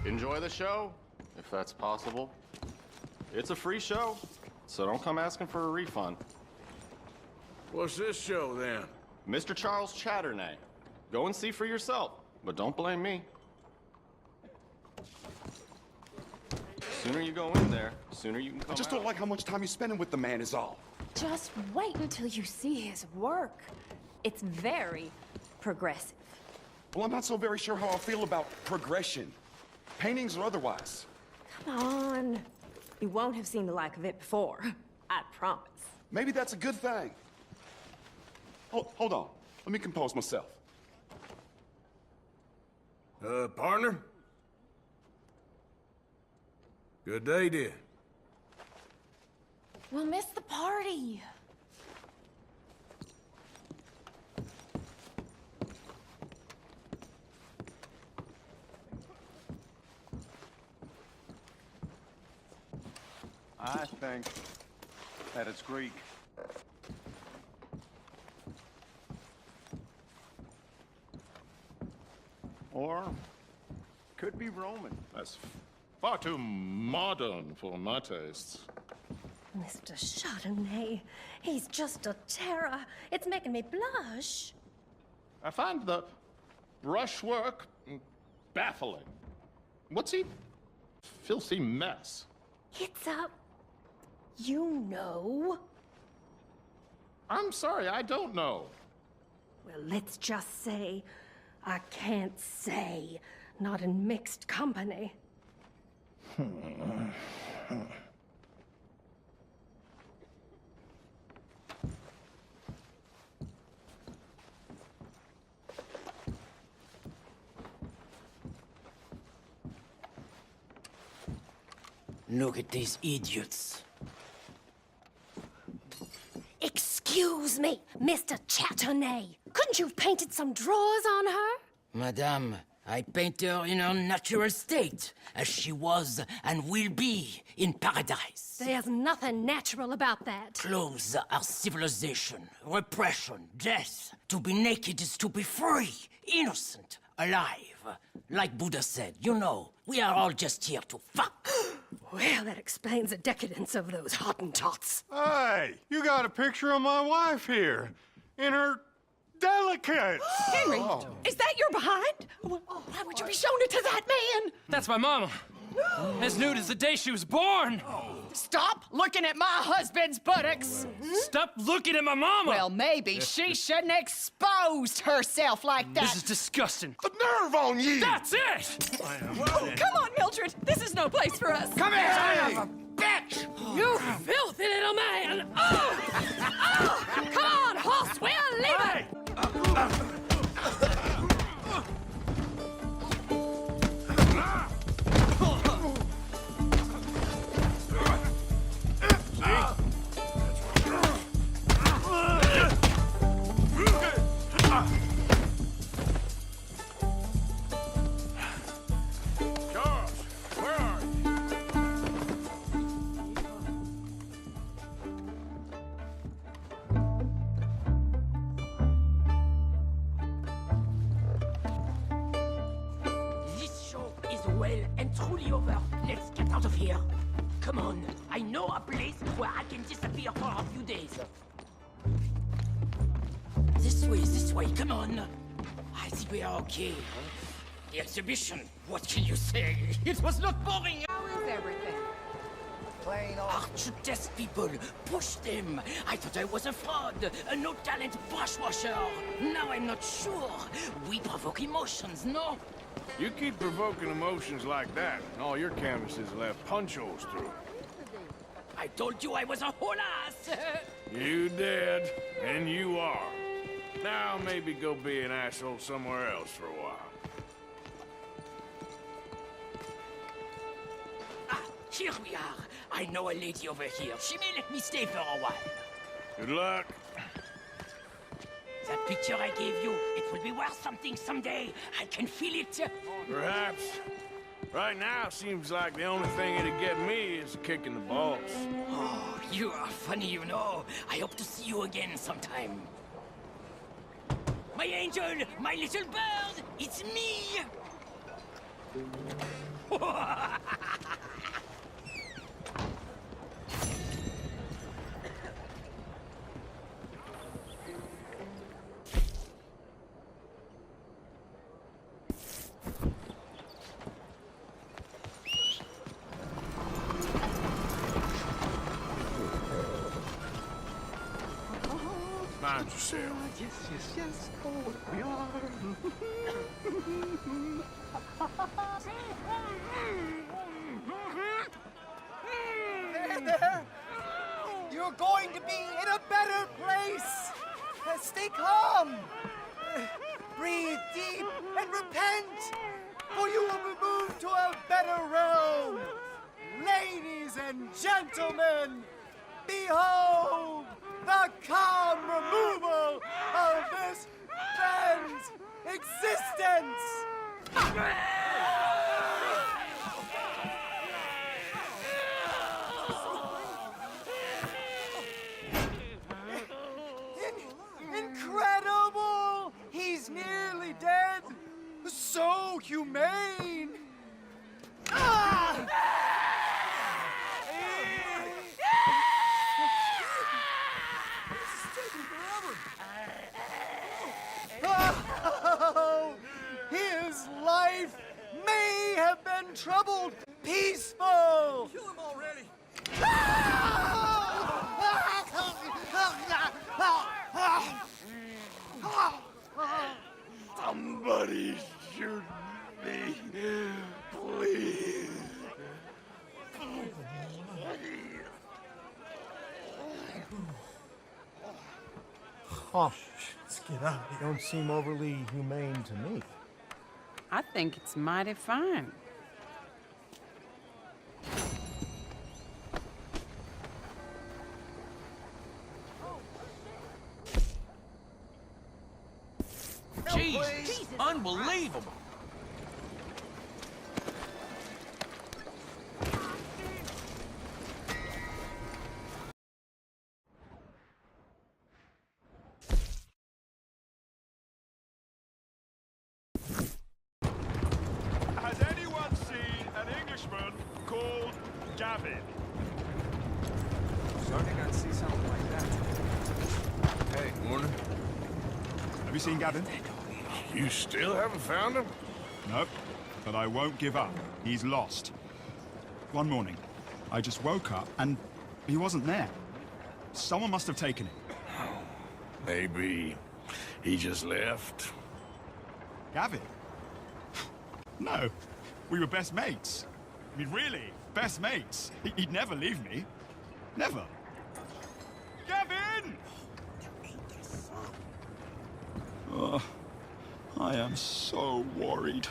Enjoy the show, if that's possible. It's a free show, so don't come asking for a refund. What's this show, then? Mr. Charles Chatternay. Go and see for yourself, but don't blame me. Sooner you go in there, sooner you can come I just out. don't like how much time you're spending with the man is all. Just wait until you see his work. It's very progressive. Well, I'm not so very sure how I feel about progression. Paintings or otherwise. Come on. You won't have seen the like of it before. I promise. Maybe that's a good thing. Hold on. Let me compose myself. Partner? Good day, dear. We'll miss the party. I think that it's Greek. Or could be Roman. That's far too modern for my tastes. Mr. Chardonnay, he's just a terror. It's making me blush. I find the brushwork baffling. What's he? Filthy mess. It's a... you know. I'm sorry, I don't know. Well, let's just say, I can't say. Not in mixed company. Look at these idiots. Excuse me, Mr. Chatternay. Couldn't you have painted some drawers on her? Madame, I paint her in her natural state, as she was and will be in paradise. There's nothing natural about that. Clothes are civilization, repression, death. To be naked is to be free, innocent, alive. Like Buddha said, you know, we are all just here to fuck. Well, that explains the decadence of those Hottentots. Hey, you got a picture of my wife here. In her delicates. Henry, is that your behind? Why would you be showing it to that man? That's my mama. As nude as the day she was born. Stop looking at my husband's buttocks. Stop looking at my mama. Well, maybe she shouldn't have exposed herself like that. This is disgusting. The nerve on you! That's it! Oh, come on, Mildred. This is no place for us. Come here! Son of a bitch! You filthy little man! Oh! Oh! Come on, horse, we'll leave it! Charles, where are you? This show is well and truly over. Let's get out of here. Come on, I know a place where I can disappear for a few days. This way, come on. I think we are okay. The exhibition, what can you say? It was not boring. How is everything? Plain old. Art should test people. Push them. I thought I was a fraud, a no-talent brush washer. Now I'm not sure. We provoke emotions, no? You keep provoking emotions like that, and all your canvases will have punch holes through. I told you I was a whole ass. You did, and you are. Now maybe go be an asshole somewhere else for a while. Ah, here we are. I know a lady over here. She may let me stay for a while. Good luck. That picture I gave you, it will be worth something someday. I can feel it. Perhaps. Right now, seems like the only thing it'd get me is kicking the balls. Oh, you are funny, you know. I hope to see you again sometime. My angel, my little bird, it's me! Mind yourself. Yes. Oh, we are. There! You're going to be in a better place! Stay calm! Breathe deep and repent! For you will be moved to a better realm! Ladies and gentlemen, behold the calm removal of this man's existence! Incredible! He's nearly dead! So humane! Ah! Oh, his life may have been troubled. Peaceful! Kill him already! Somebody shoot me, please. Oh, let's get out. You don't seem overly humane to me. I think it's mighty fine. Jeez, unbelievable. Has anyone seen an Englishman called Gavin? Starting to see something like that. Hey, morning. Have you seen Gavin? You still haven't found him? Nope, but I won't give up. He's lost. One morning, I just woke up and he wasn't there. Someone must have taken him. Maybe he just left. Gavin? No, we were best mates. I mean, really, best mates. He'd never leave me. Never. Gavin! Oh, I am so worried.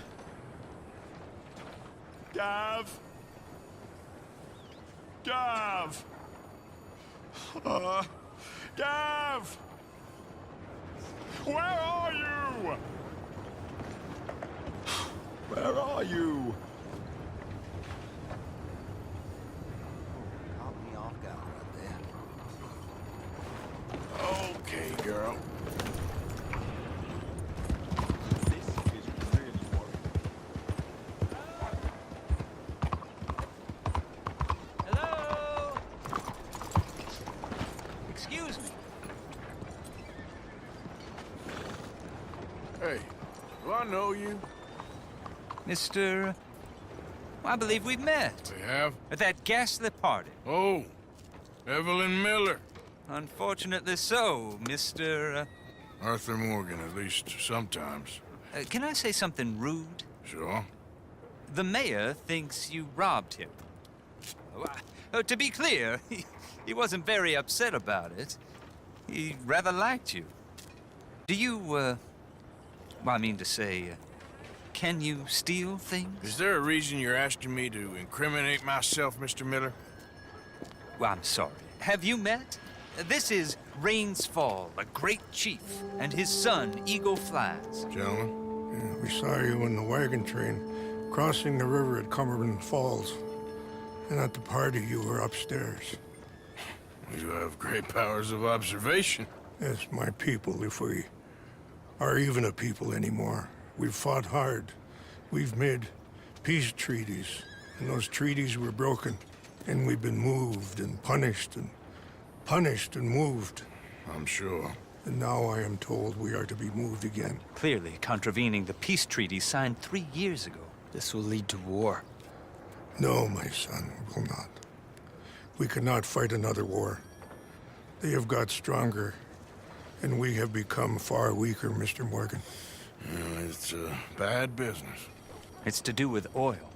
Gav! Gav! Gav! Where are you? Where are you? Caught me off guard right there. Okay, girl. This is really worrying. Hello? Excuse me. Hey, do I know you? Mr. I believe we've met. We have? At that ghastly party. Oh, Evelyn Miller. Unfortunately so, Mr. Arthur Morgan, at least sometimes. Can I say something rude? Sure. The mayor thinks you robbed him. To be clear, he wasn't very upset about it. He rather liked you. Do you, well, I mean to say, can you steal things? Is there a reason you're asking me to incriminate myself, Mr. Miller? Well, I'm sorry. Have you met? This is Rains Fall, a great chief, and his son, Eagle Flies. Gentlemen? Yeah, we saw you in the wagon train, crossing the river at Cumberland Falls. And at the party, you were upstairs. You have great powers of observation. Yes, my people, if we are even a people anymore. We've fought hard. We've made peace treaties, and those treaties were broken. And we've been moved and punished and moved. I'm sure. And now I am told we are to be moved again. Clearly contravening the peace treaty signed 3 years ago. This will lead to war. No, my son, it will not. We cannot fight another war. They have got stronger, and we have become far weaker, Mr. Morgan. It's a bad business. It's to do with oil.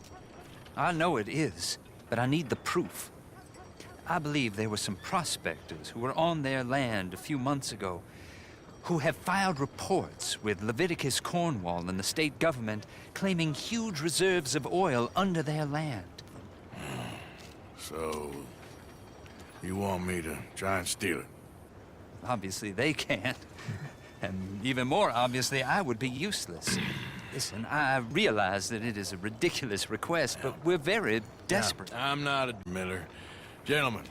I know it is, but I need the proof. I believe there were some prospectors who were on their land a few months ago who have filed reports with Leviticus Cornwall and the state government claiming huge reserves of oil under their land. So, you want me to try and steal it? Obviously they can't. And even more obviously, I would be useless. Listen, I realize that it is a ridiculous request, but we're very desperate. Now, I'm not a Miller. Gentlemen,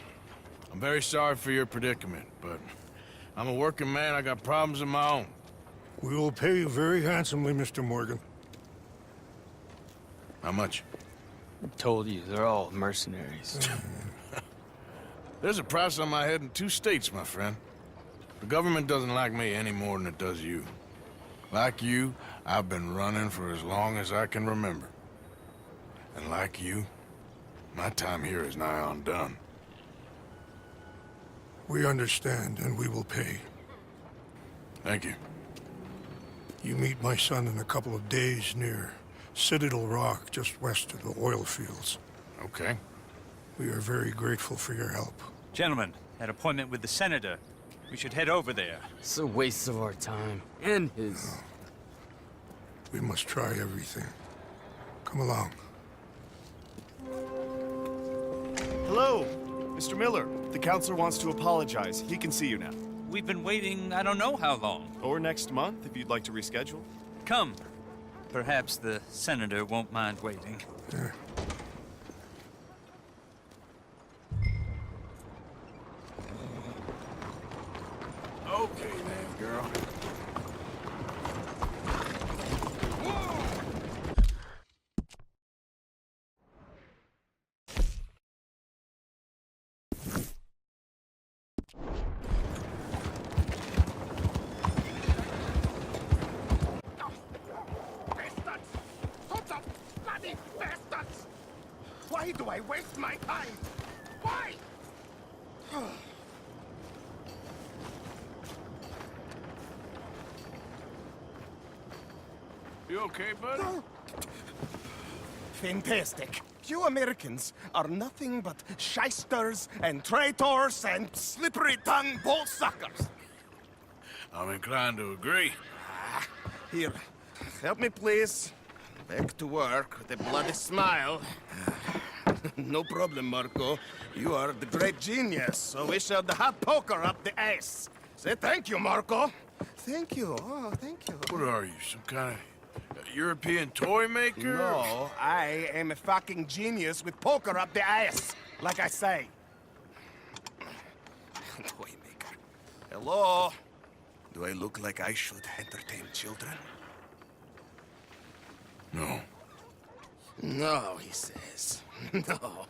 I'm very sorry for your predicament, but I'm a working man. I got problems of my own. We will pay you very handsomely, Mr. Morgan. How much? I told you, they're all mercenaries. There's a price on my head in 2 states, my friend. The government doesn't like me any more than it does you. Like you, I've been running for as long as I can remember. And like you, my time here is nigh undone. We understand, and we will pay. Thank you. You meet my son in a couple of days near Citadel Rock, just west of the oil fields. Okay. We are very grateful for your help. Gentlemen, an appointment with the senator. We should head over there. It's a waste of our time. And his. We must try everything. Come along. Hello, Mr. Miller. The counselor wants to apologize. He can see you now. We've been waiting I don't know how long. Or next month, if you'd like to reschedule. Come. Perhaps the senator won't mind waiting. Yeah. Okay then, girl. Why do I waste my time? Why? You okay, buddy? Fantastic. You Americans are nothing but shysters and traitors and slippery-tongued bull suckers. I'm inclined to agree. Here, help me, please. Back to work with a bloody smile. No problem, Marco. You are the great genius, so we shall the hot poker up the ass. Say thank you, Marco. Thank you. Oh, thank you. What are you, some kind of European toy maker? No, I am a fucking genius with poker up the ass, like I say. Toy maker. Hello? Do I look like I should entertain children? No. No, he says. No.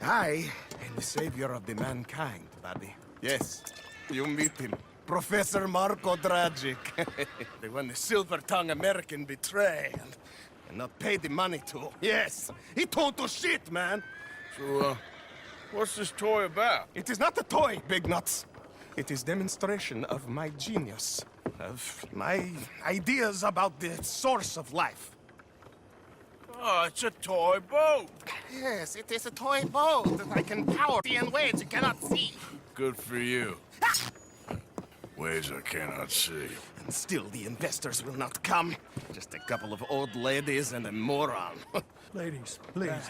I am the savior of the mankind, buddy. Yes, you meet him. Professor Marco Dragic. The one the silver-tongued American betrayed and not paid the money to. Yes, he told to shit, man. So, what's this toy about? It is not a toy, Big Nuts. It is demonstration of my genius, of my ideas about the source of life. Oh, it's a toy boat. Yes, it is a toy boat that I can power in ways you cannot see. Good for you. Ways I cannot see. And still the investors will not come. Just a couple of old ladies and a moron. Ladies, please.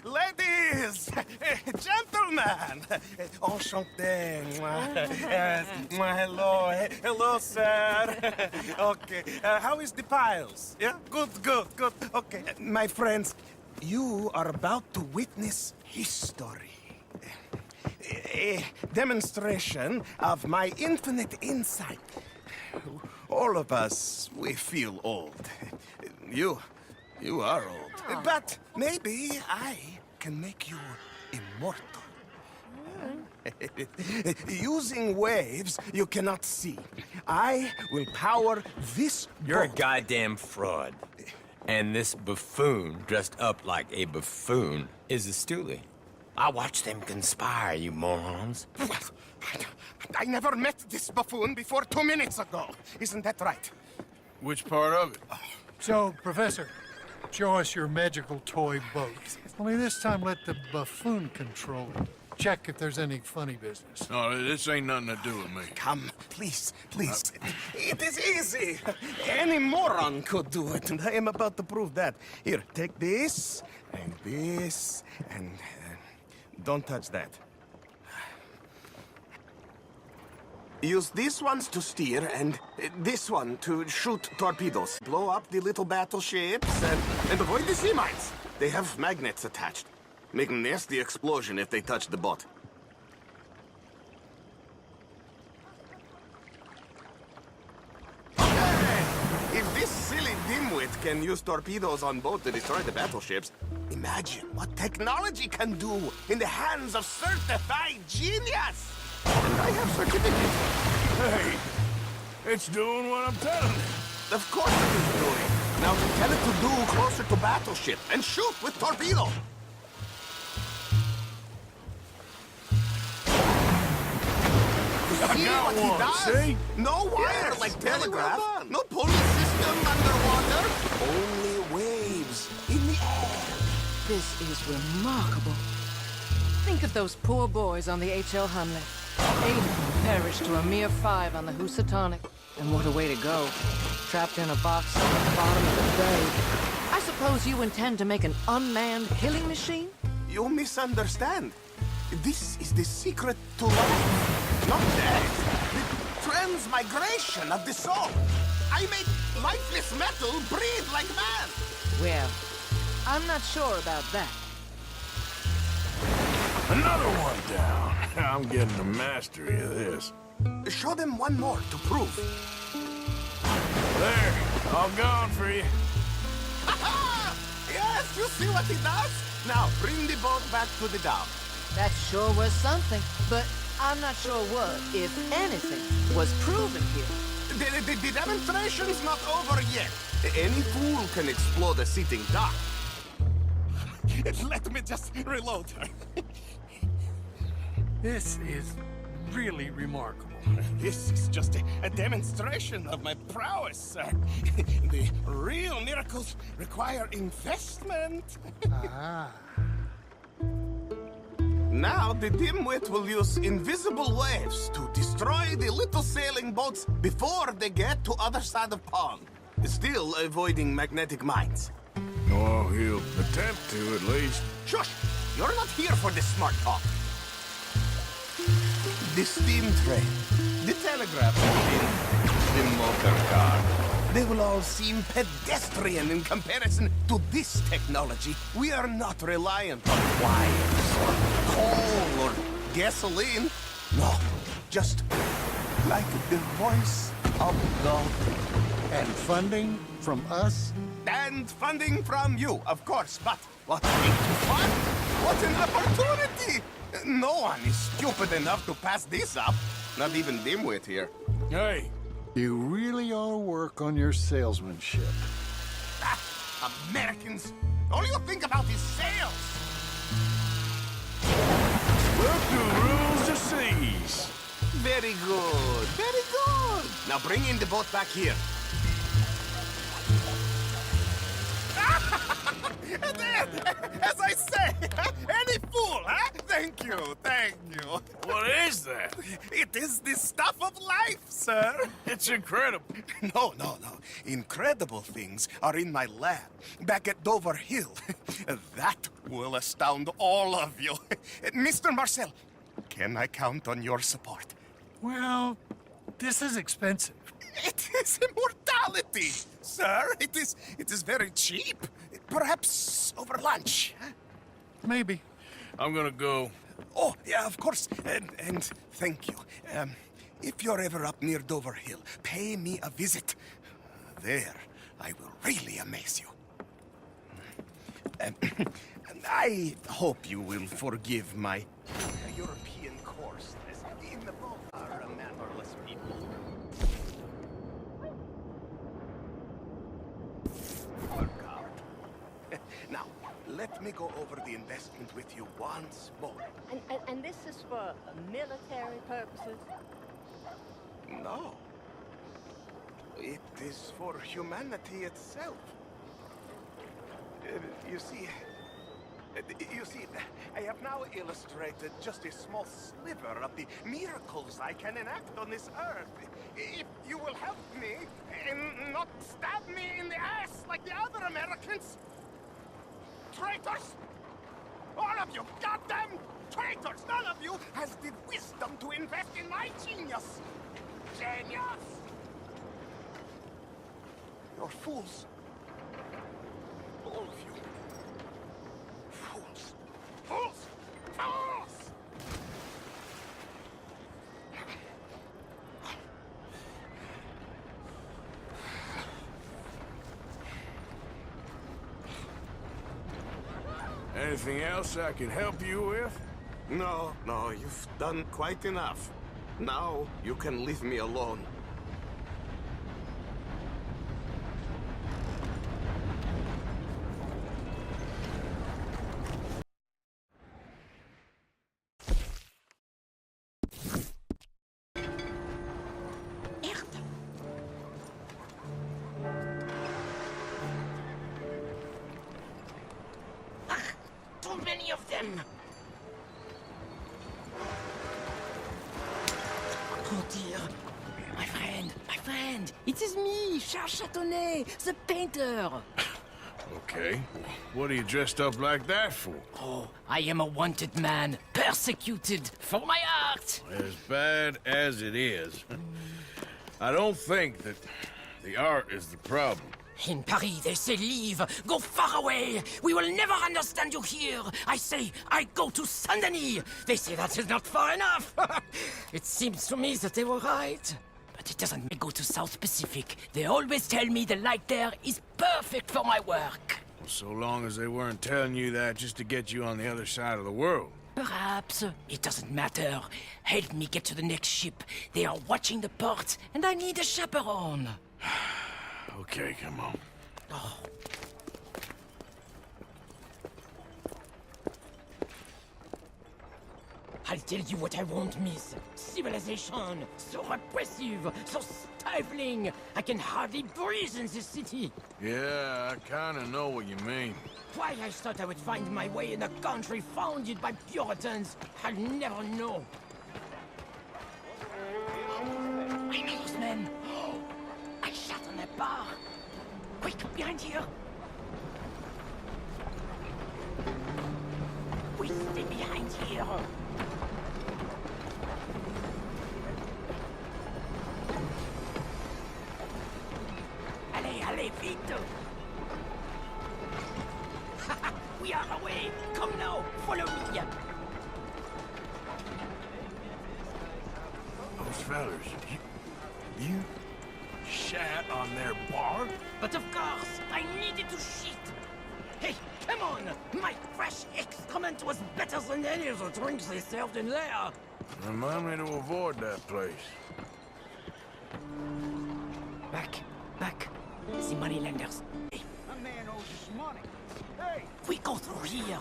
Ladies! Gentlemen! Enchanté! Hello. Hello, sir. Okay. How is the piles? Yeah? Good. Okay. My friends, you are about to witness history. A demonstration of my infinite insight. All of us, we feel old. You are old. But maybe I can make you immortal. Using waves you cannot see, I will power this You're a boat. goddamn fraud. And this buffoon, dressed up like a buffoon, is a stoolie. I watched them conspire, you morons. I never met this buffoon before 2 minutes ago. Isn't that right? Which part of it? So, Professor, show us your magical toy boat. Only this time let the buffoon control it. Check if there's any funny business. No, this ain't nothing to do with me. Come, please. It is easy. Any moron could do it, and I am about to prove that. Here, take this, and don't touch that. Use these ones to steer, and this one to shoot torpedoes. Blow up the little battleships, and avoid the sea mines. They have magnets attached. Make a nasty explosion if they touch the boat. Okay! If this silly dimwit can use torpedoes on boat to destroy the battleships, imagine what technology can do in the hands of certified genius! And I have certificate. Hey, it's doing what I'm telling it. Of course it is doing. Now tell it to do closer to battleship and shoot with torpedo. I See got what he one, does? see? No wire Yes, like very telegraph. well done. No pulley system underwater. Only waves in the air. This is remarkable. Think of those poor boys on the H.L. Hunley. 8 perished to a mere 5 on the Housatonic. And what a way to go. Trapped in a box at the bottom of the bay. I suppose you intend to make an unmanned killing machine? You misunderstand. This is the secret to life, not death. The transmigration of the soul. I make lifeless metal breathe like man. Well, I'm not sure about that. Another one down. I'm getting the mastery of this. Show them one more to prove. There, all gone for you. Yes, you see what he does? Now, bring the boat back to the dock. That sure was something, but I'm not sure what, if anything, was proven here. The demonstration's not over yet. Any fool can explode a sitting dock. Let me just reload. This is really remarkable. This is just a demonstration of my prowess, sir. The real miracles require investment. Ah. Now the dimwit will use invisible waves to destroy the little sailing boats before they get to other side of pond. Still avoiding magnetic mines. Oh, he'll attempt to, at least. Shush! You're not here for this smart talk. The steam train, the telegraph machine, the motor car. They will all seem pedestrian in comparison to this technology. We are not reliant on wires or coal or gasoline. No, just like the voice of God. And funding from us? And funding from you, of course, but what a fun! What an opportunity! No one is stupid enough to pass this up. Not even dimwit here. Hey! You really ought to work on your salesmanship. Ah, Americans! All you think about is sales! Look who rules the seas! Very good, very good! Now bring in the boat back here. As I say, any fool, huh? Thank you. What is that? It is the stuff of life, sir. It's incredible. No. Incredible things are in my lab, back at Dover Hill. That will astound all of you. Mr. Marcel, can I count on your support? Well, this is expensive. It is immortality, sir. It is very cheap. Perhaps over lunch. Huh? Maybe. I'm gonna go. Oh, yeah, of course. And thank you. If you're ever up near Dover Hill, pay me a visit. There, I will really amaze you. And I hope you will forgive my European coarseness. In the boat are mannerless people. Work out. Now, let me go over the investment with you once more. And this is for military purposes? No. It is for humanity itself. You see, I have now illustrated just a small sliver of the miracles I can enact on this earth. If you will help me and not stab me in the ass like the other Americans. Traitors! All of you, goddamn traitors! None of you has the wisdom to invest in my genius! Genius! You're fools. All of you. Fools. Fools! Fools! Anything else I can help you with? No, you've done quite enough. Now you can leave me alone. Too many of them! Oh dear. My friend! It is me, Charles Chatonnet, the painter! Okay. What are you dressed up like that for? Oh, I am a wanted man, persecuted for my art! As bad as it is, I don't think that the art is the problem. In Paris, they say leave, go far away. We will never understand you here. I say, I go to Saint-Denis. They say that is not far enough. It seems to me that they were right. But it doesn't make go to South Pacific. They always tell me the light there is perfect for my work. Well, so long as they weren't telling you that just to get you on the other side of the world. Perhaps. It doesn't matter. Help me get to the next ship. They are watching the port, and I need a chaperone. Okay, come on. Oh. I'll tell you what I won't miss. Civilization. So repressive, so stifling. I can hardly breathe in this city. Yeah, I kind of know what you mean. Why I thought I would find my way in a country founded by Puritans, I'll never know. I know those men. I shot on that bar. Quick, behind here. We stay behind here. Allez, vite. We are away. Come now, follow me. Those fellas, you shat on their bar? But of course, I needed to shit. Hey, come on! My fresh excrement was better than any of the drinks they served in there. Remind me to avoid that place. Back. The moneylenders. Hey. That man owes us money. Hey! We go through here.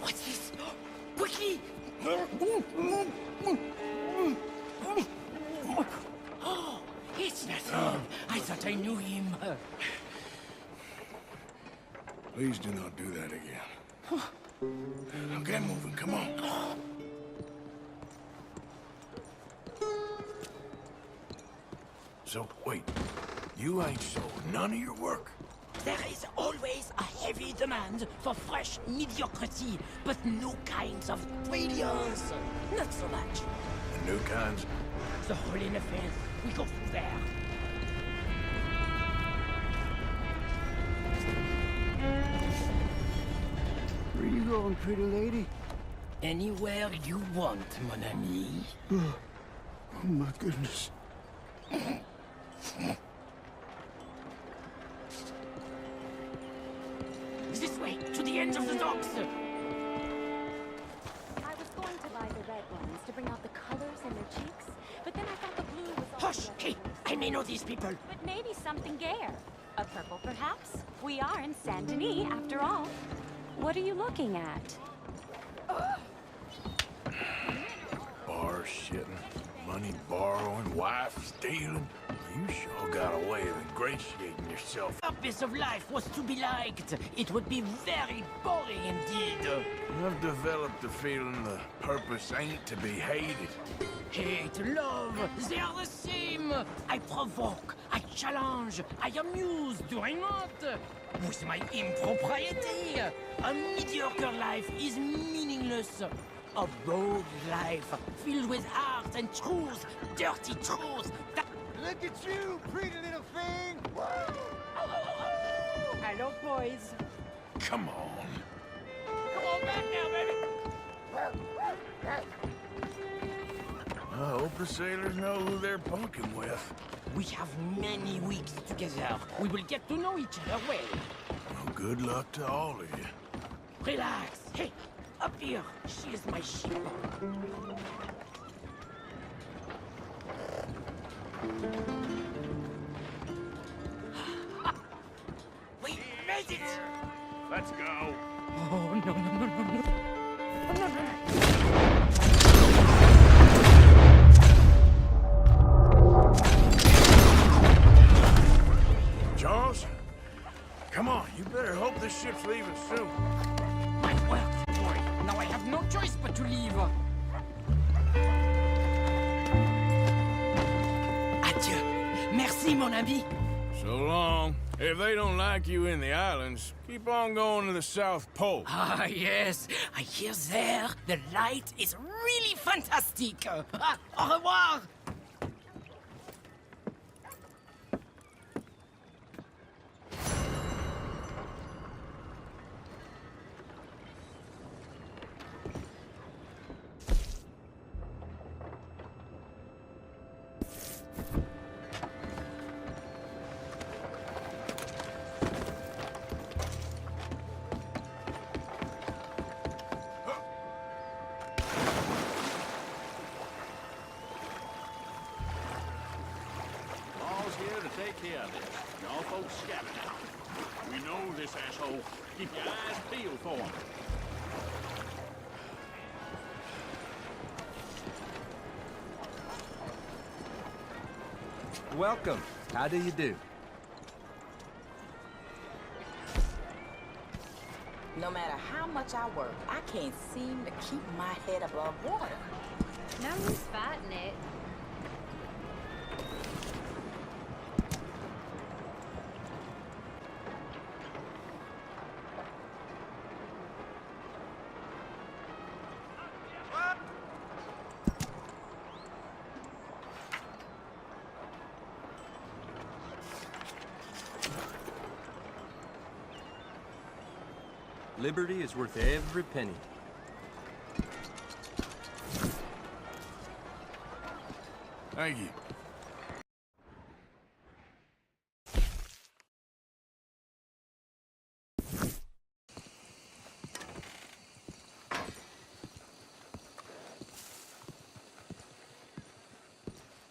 What's this? Quickly! Oh, it's nothing. I thought I knew him. Please do not do that again. Now get moving, come on. So, wait. You ain't sold none of your work? There is always a heavy demand for fresh mediocrity, but new kinds of brilliance. Not so much. The new kinds? The hole in the fence. We go through there. Where you going, pretty lady? Anywhere you want, mon ami. Oh my goodness. This way, to the end of the docks. I was going to buy the red ones to bring out the colors in their cheeks, but then I thought the blue was all Hush! Hey, I may know these people. But maybe something gayer. A purple, perhaps? We are in Saint Denis, after all. What are you looking at? Bar shitting, money borrowing, wife stealing. You sure got a way of ingratiating yourself. The purpose of life was to be liked. It would be very boring indeed. I've developed the feeling the purpose ain't to be hated. Hate, love, they are the same. I provoke, I challenge, I amuse, do I not? With my impropriety, a mediocre life is meaningless. A rogue life filled with art and truth, dirty truth. Look at you, pretty little thing! Hello, boys. Come on. Come on back now, baby. I hope the sailors know who they're bunking with. We have many weeks together. We will get to know each other well. Well, good luck to all of you. Relax. Hey, up here. She is my ship. We made it! Let's go. Oh, no, no, no, no, no. Oh, no, no. Charles, come on. You better hope this ship's leaving soon. My work, boy. Now I have no choice but to leave. Adieu. Merci, mon ami. So long. If they don't like you in the islands, keep on going to the South Pole. Ah, yes. I hear there the light is really fantastic. Au revoir. Take care of this. Y'all folks scatter now. We know this asshole. Keep your eyes peeled for him. Welcome. How do you do? No matter how much I work, I can't seem to keep my head above water. No one's fighting it. Liberty is worth every penny. Thank you.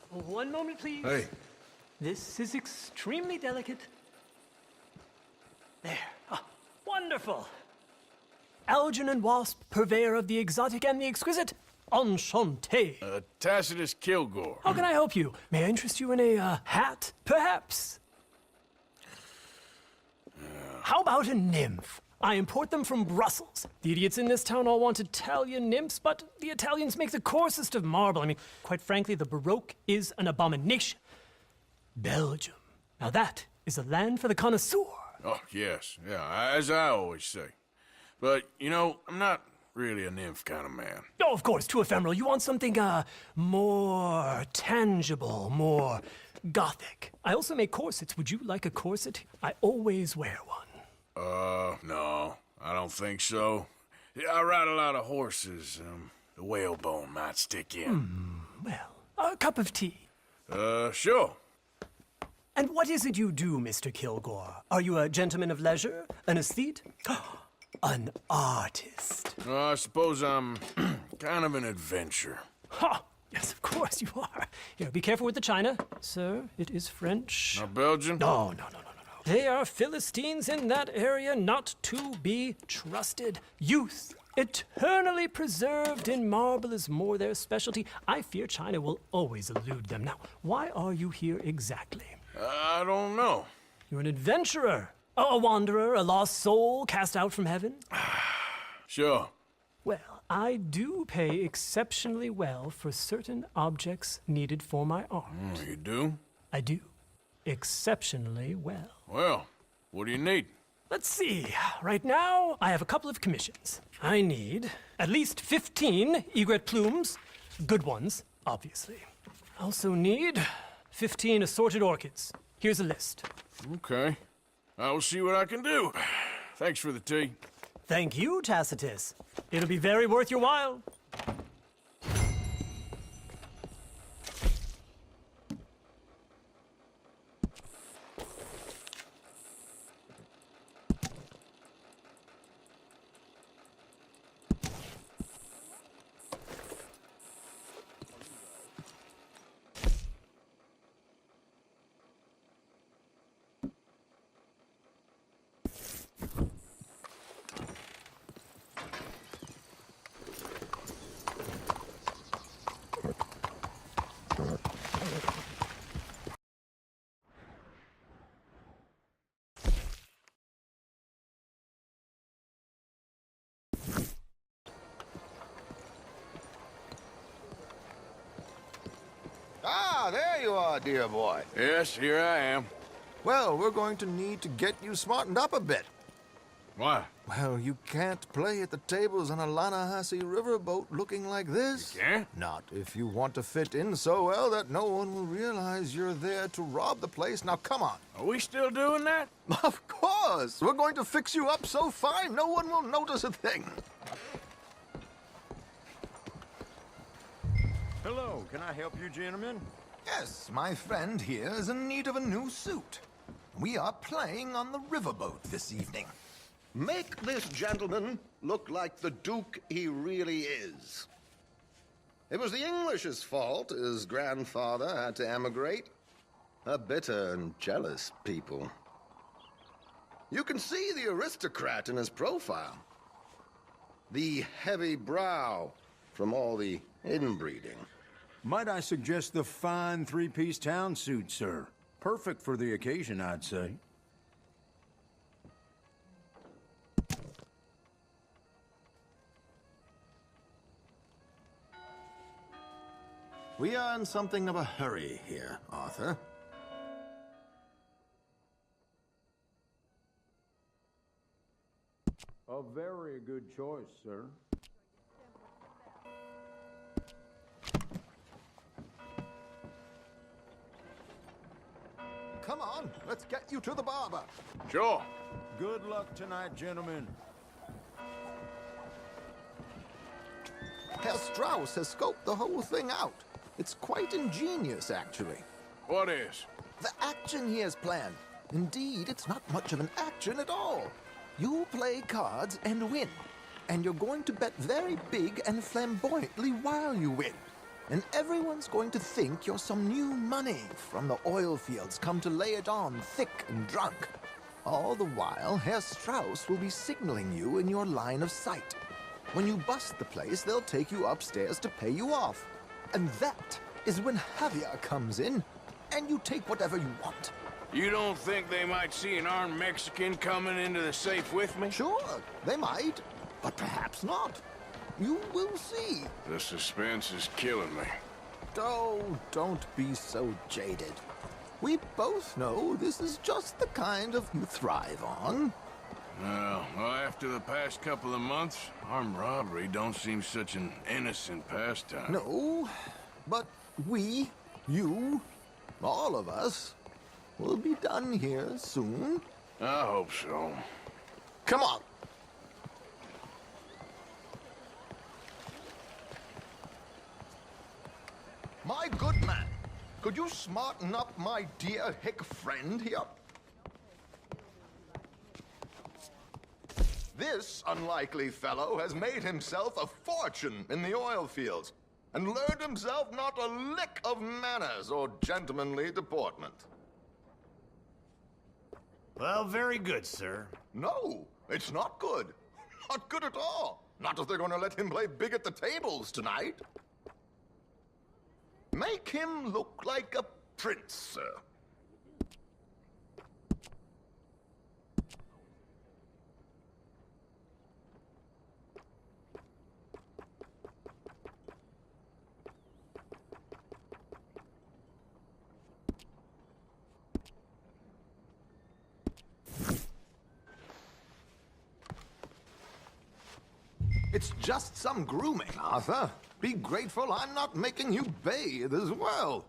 One moment, please. Hey. This is extremely delicate. There. Ah, wonderful. Algernon Wasp, purveyor of the exotic and the exquisite. Enchanté. Tacitus Kilgore. How can I help you? May I interest you in a hat, perhaps? How about a nymph? I import them from Brussels. The idiots in this town all want Italian nymphs, but the Italians make the coarsest of marble. I mean, quite frankly, the Baroque is an abomination. Belgium. Now that is a land for the connoisseur. Oh, yes. Yeah, as I always say. But, you know, I'm not really a nymph kind of man. Oh, of course, too ephemeral. You want something, more tangible, more gothic. I also make corsets. Would you like a corset? I always wear one. No, I don't think so. Yeah, I ride a lot of horses. The whalebone might stick in. Well, a cup of tea. Sure. And what is it you do, Mr. Kilgore? Are you a gentleman of leisure? An aesthete? An artist? I suppose I'm kind of an adventurer. Ha! Yes, of course you are. Here, be careful with the china. Sir, it is French. Not Belgian? No. They are Philistines in that area, not to be trusted. Youth, eternally preserved in marble, is more their specialty. I fear China will always elude them. Now, why are you here exactly? I don't know. You're an adventurer. A wanderer, a lost soul cast out from heaven? Sure. Well, I do pay exceptionally well for certain objects needed for my art. You do? I do. Exceptionally well. Well, what do you need? Let's see. Right now, I have a couple of commissions. I need at least 15 egret plumes. Good ones, obviously. I also need 15 assorted orchids. Here's a list. Okay. I will see what I can do. Thanks for the tea. Thank you, Tacitus. It'll be very worth your while. Ah, there you are, dear boy. Yes, here I am. Well, we're going to need to get you smartened up a bit. Why? Well, you can't play at the tables on a Lannahechee riverboat looking like this. You can't? Not if you want to fit in so well that no one will realize you're there to rob the place. Now, come on. Are we still doing that? Of course. We're going to fix you up so fine no one will notice a thing. Hello, can I help you, gentlemen? Yes, my friend here is in need of a new suit. We are playing on the riverboat this evening. Make this gentleman look like the Duke he really is. It was the English's fault his grandfather had to emigrate. A bitter and jealous people. You can see the aristocrat in his profile. The heavy brow from all the inbreeding. Might I suggest the fine three-piece town suit, sir? Perfect for the occasion, I'd say. We are in something of a hurry here, Arthur. A very good choice, sir. Come on, let's get you to the barber. Sure. Good luck tonight, gentlemen. Herr Strauss has scoped the whole thing out. It's quite ingenious, actually. What is? The action he has planned. Indeed, it's not much of an action at all. You play cards and win. And you're going to bet very big and flamboyantly while you win. And everyone's going to think you're some new money from the oil fields come to lay it on thick and drunk. All the while, Herr Strauss will be signaling you in your line of sight. When you bust the place, they'll take you upstairs to pay you off. And that is when Javier comes in, and you take whatever you want. You don't think they might see an armed Mexican coming into the safe with me? Sure, they might, but perhaps not. You will see. The suspense is killing me. Oh, don't be so jaded. We both know this is just the kind of you thrive on. Well, after the past couple of months, armed robbery don't seem such an innocent pastime. No, but we, you, all of us, will be done here soon. I hope so. Come on. My good man, could you smarten up my dear hick friend here? This unlikely fellow has made himself a fortune in the oil fields and learned himself not a lick of manners or gentlemanly deportment. Well, very good, sir. No, it's not good. Not good at all. Not if they're going to let him play big at the tables tonight. Make him look like a prince, sir. It's just some grooming, Arthur. Be grateful I'm not making you bathe as well.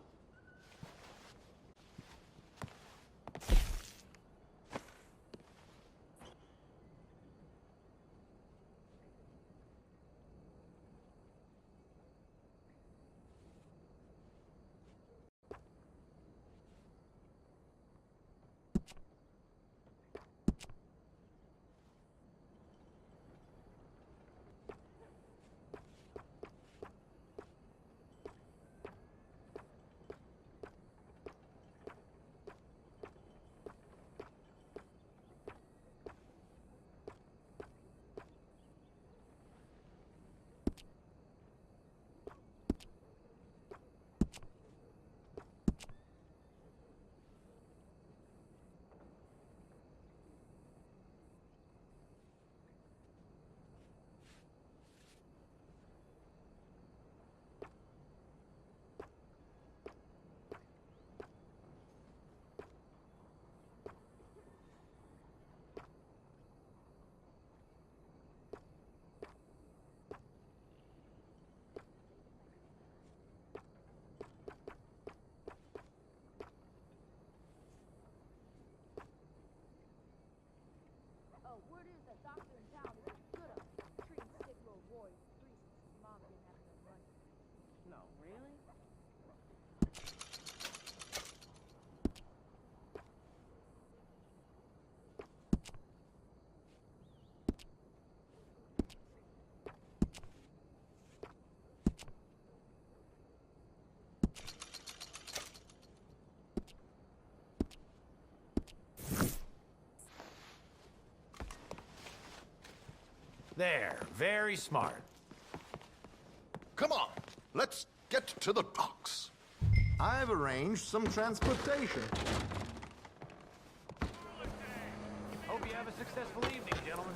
No, really? There, very smart. Come on, let's get to the docks. I've arranged some transportation. Hope you have a successful evening, gentlemen.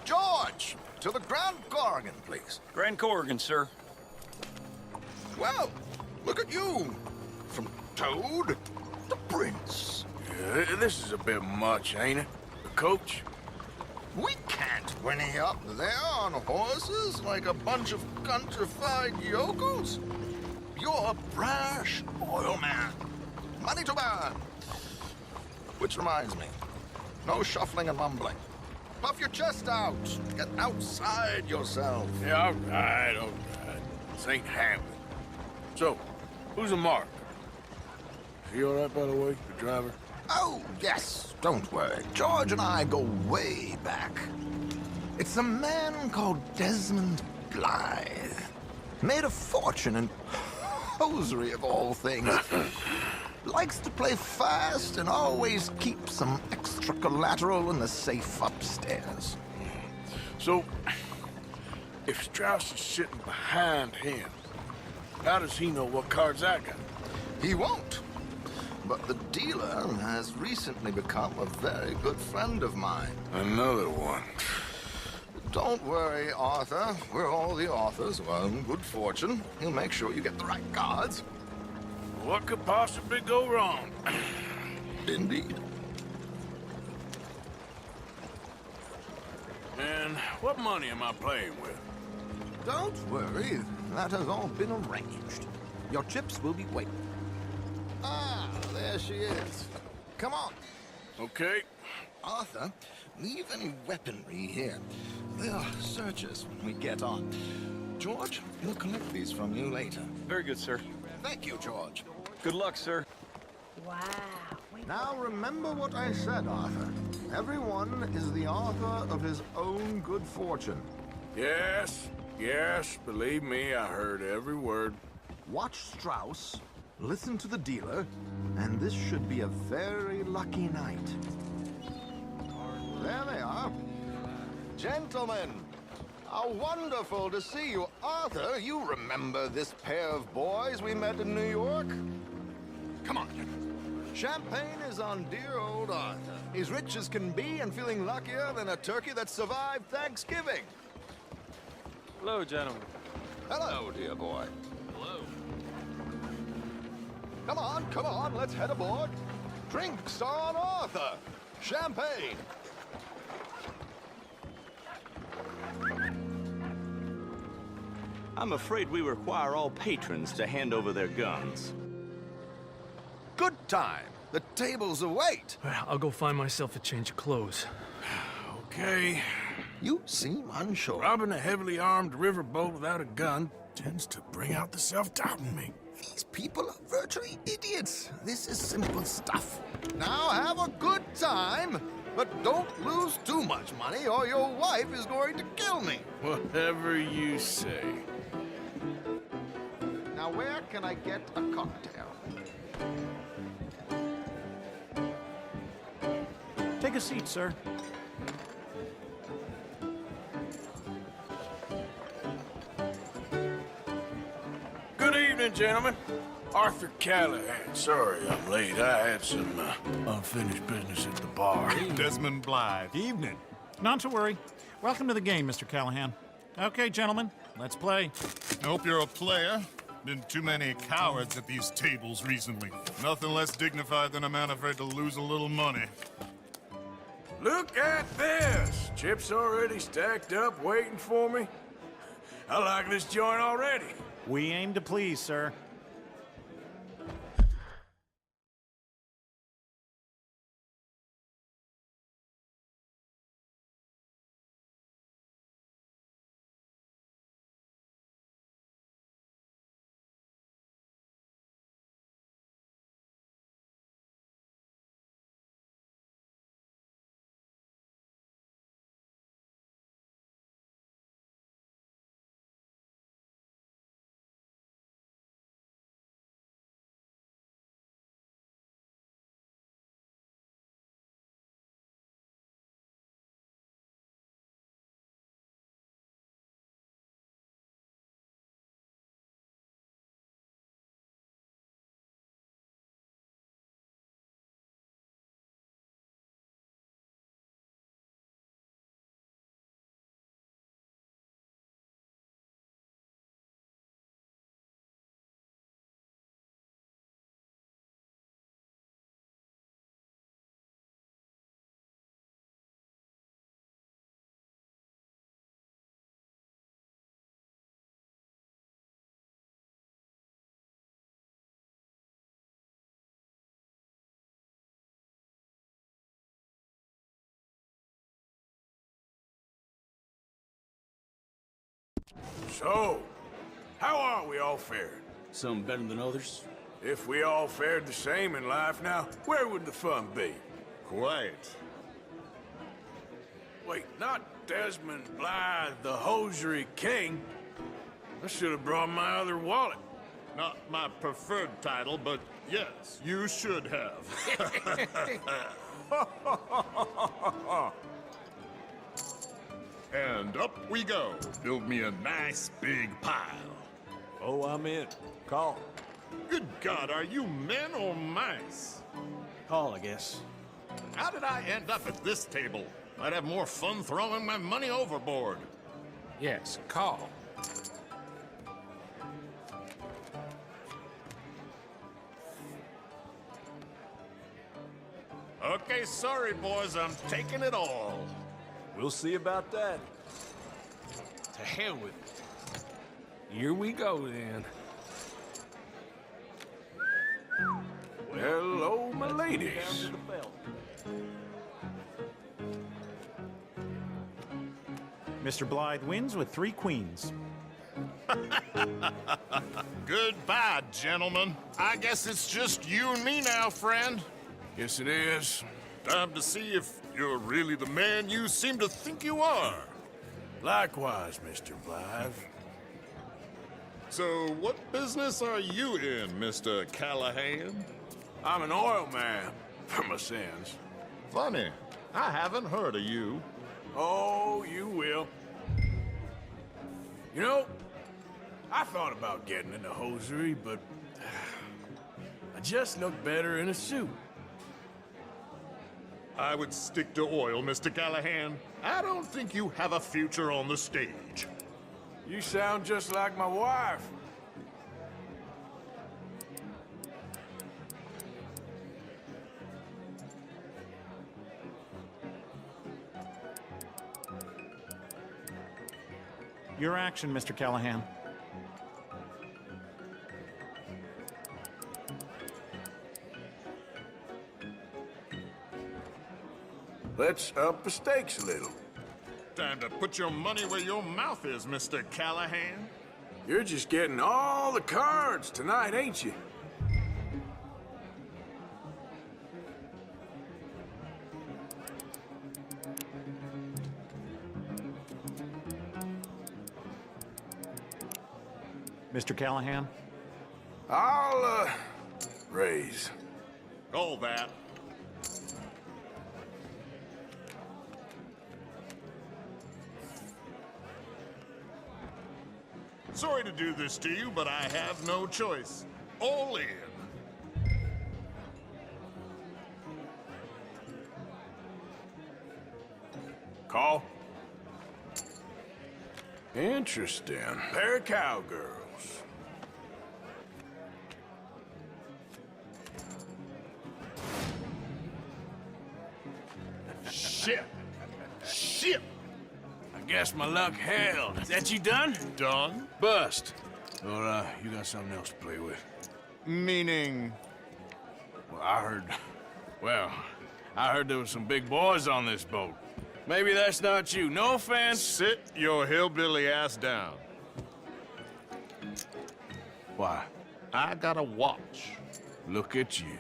George, to the Grand Corrigan, please. Grand Corrigan, sir. Well, look at you. From Toad to Prince. Yeah, this is a bit much, ain't it? Coach? We can't whinny up there on horses like a bunch of countrified yokels. You're a brash oil man. Money to burn. Which reminds me, no shuffling and mumbling. Puff your chest out. Get outside yourself. Yeah, all right. This ain't happening. So, who's a mark? Is he all right, by the way, the driver? Oh, yes. Don't worry. George and I go way back. It's a man called Desmond Blythe. Made a fortune in hosiery of all things. Likes to play fast and always keep some extra collateral in the safe upstairs. So, if Strauss is sitting behind him, how does he know what cards I got? He won't. But the dealer has recently become a very good friend of mine. Another one. Don't worry, Arthur. We're all the authors of our own good fortune. He'll make sure you get the right cards. What could possibly go wrong? Indeed. And what money am I playing with? Don't worry. That has all been arranged. Your chips will be waiting. Ah, there she is. Come on. Okay. Arthur, leave any weaponry here. They'll search us when we get on. George, we'll collect these from you later. Very good, sir. Thank you, George. Good luck, sir. Wow. Now remember what I said, Arthur. Everyone is the author of his own good fortune. Yes, yes, believe me, I heard every word. Watch Strauss, listen to the dealer, and this should be a very lucky night. There they are. Gentlemen, how wonderful to see you. Arthur, you remember this pair of boys we met in New York? Come on. Champagne is on dear old Arthur. He's rich as can be and feeling luckier than a turkey that survived Thanksgiving. Hello, gentlemen. Hello, dear boy. Hello. Come on, let's head aboard. Drinks on Arthur. Champagne. I'm afraid we require all patrons to hand over their guns. Good time. The tables await. I'll go find myself a change of clothes. Okay. You seem unsure. Robbing a heavily armed riverboat without a gun tends to bring out the self-doubt in me. These people are virtually idiots. This is simple stuff. Now have a good time, but don't lose too much money or your wife is going to kill me. Whatever you say. Now where can I get a cocktail? Take a seat, sir. Good evening, gentlemen. Arthur Callahan. Sorry I'm late. I had some unfinished business at the bar. Desmond Blythe. Evening. Not to worry. Welcome to the game, Mr. Callahan. Okay, gentlemen, let's play. I hope you're a player. Been too many cowards at these tables recently. Nothing less dignified than a man afraid to lose a little money. Look at this! Chips already stacked up, waiting for me. I like this joint already. We aim to please, sir. So, how are we all fared? Some better than others. If we all fared the same in life now, where would the fun be? Quiet. Wait, not Desmond Blythe, the hosiery king. I should have brought my other wallet. Not my preferred title, but yes, you should have. And up we go. Build me a nice big pile. Oh, I'm in. Call. Good God, are you men or mice? Call, I guess. How did I end up at this table? I'd have more fun throwing my money overboard. Yes, call. Okay, sorry, boys, I'm taking it all. We'll see about that. To hell with it. Here we go, then. Hello, my ladies. Mr. Blythe wins with 3 queens. Goodbye, gentlemen. I guess it's just you and me now, friend. Yes, it is. Time to see if you're really the man you seem to think you are. Likewise, Mr. Blythe. So, what business are you in, Mr. Callahan? I'm an oil man, for my sins. Funny, I haven't heard of you. Oh, you will. You know, I thought about getting into hosiery, but I just look better in a suit. I would stick to oil, Mr. Callahan. I don't think you have a future on the stage. You sound just like my wife. Your action, Mr. Callahan. Let's up the stakes a little. Time to put your money where your mouth is, Mr. Callahan. You're just getting all the cards tonight, ain't you? Mr. Callahan? I'll, raise. All that. Sorry to do this to you, but I have no choice. All in. Call. Interesting. Pair of cowgirls. Shit. Shit. I guess my luck held. Is that you done? Done? Bust. Well, you got something else to play with. Meaning? Well, I heard there was some big boys on this boat. Maybe that's not you. No offense. Sit your hillbilly ass down. Why? I got a watch. Look at you.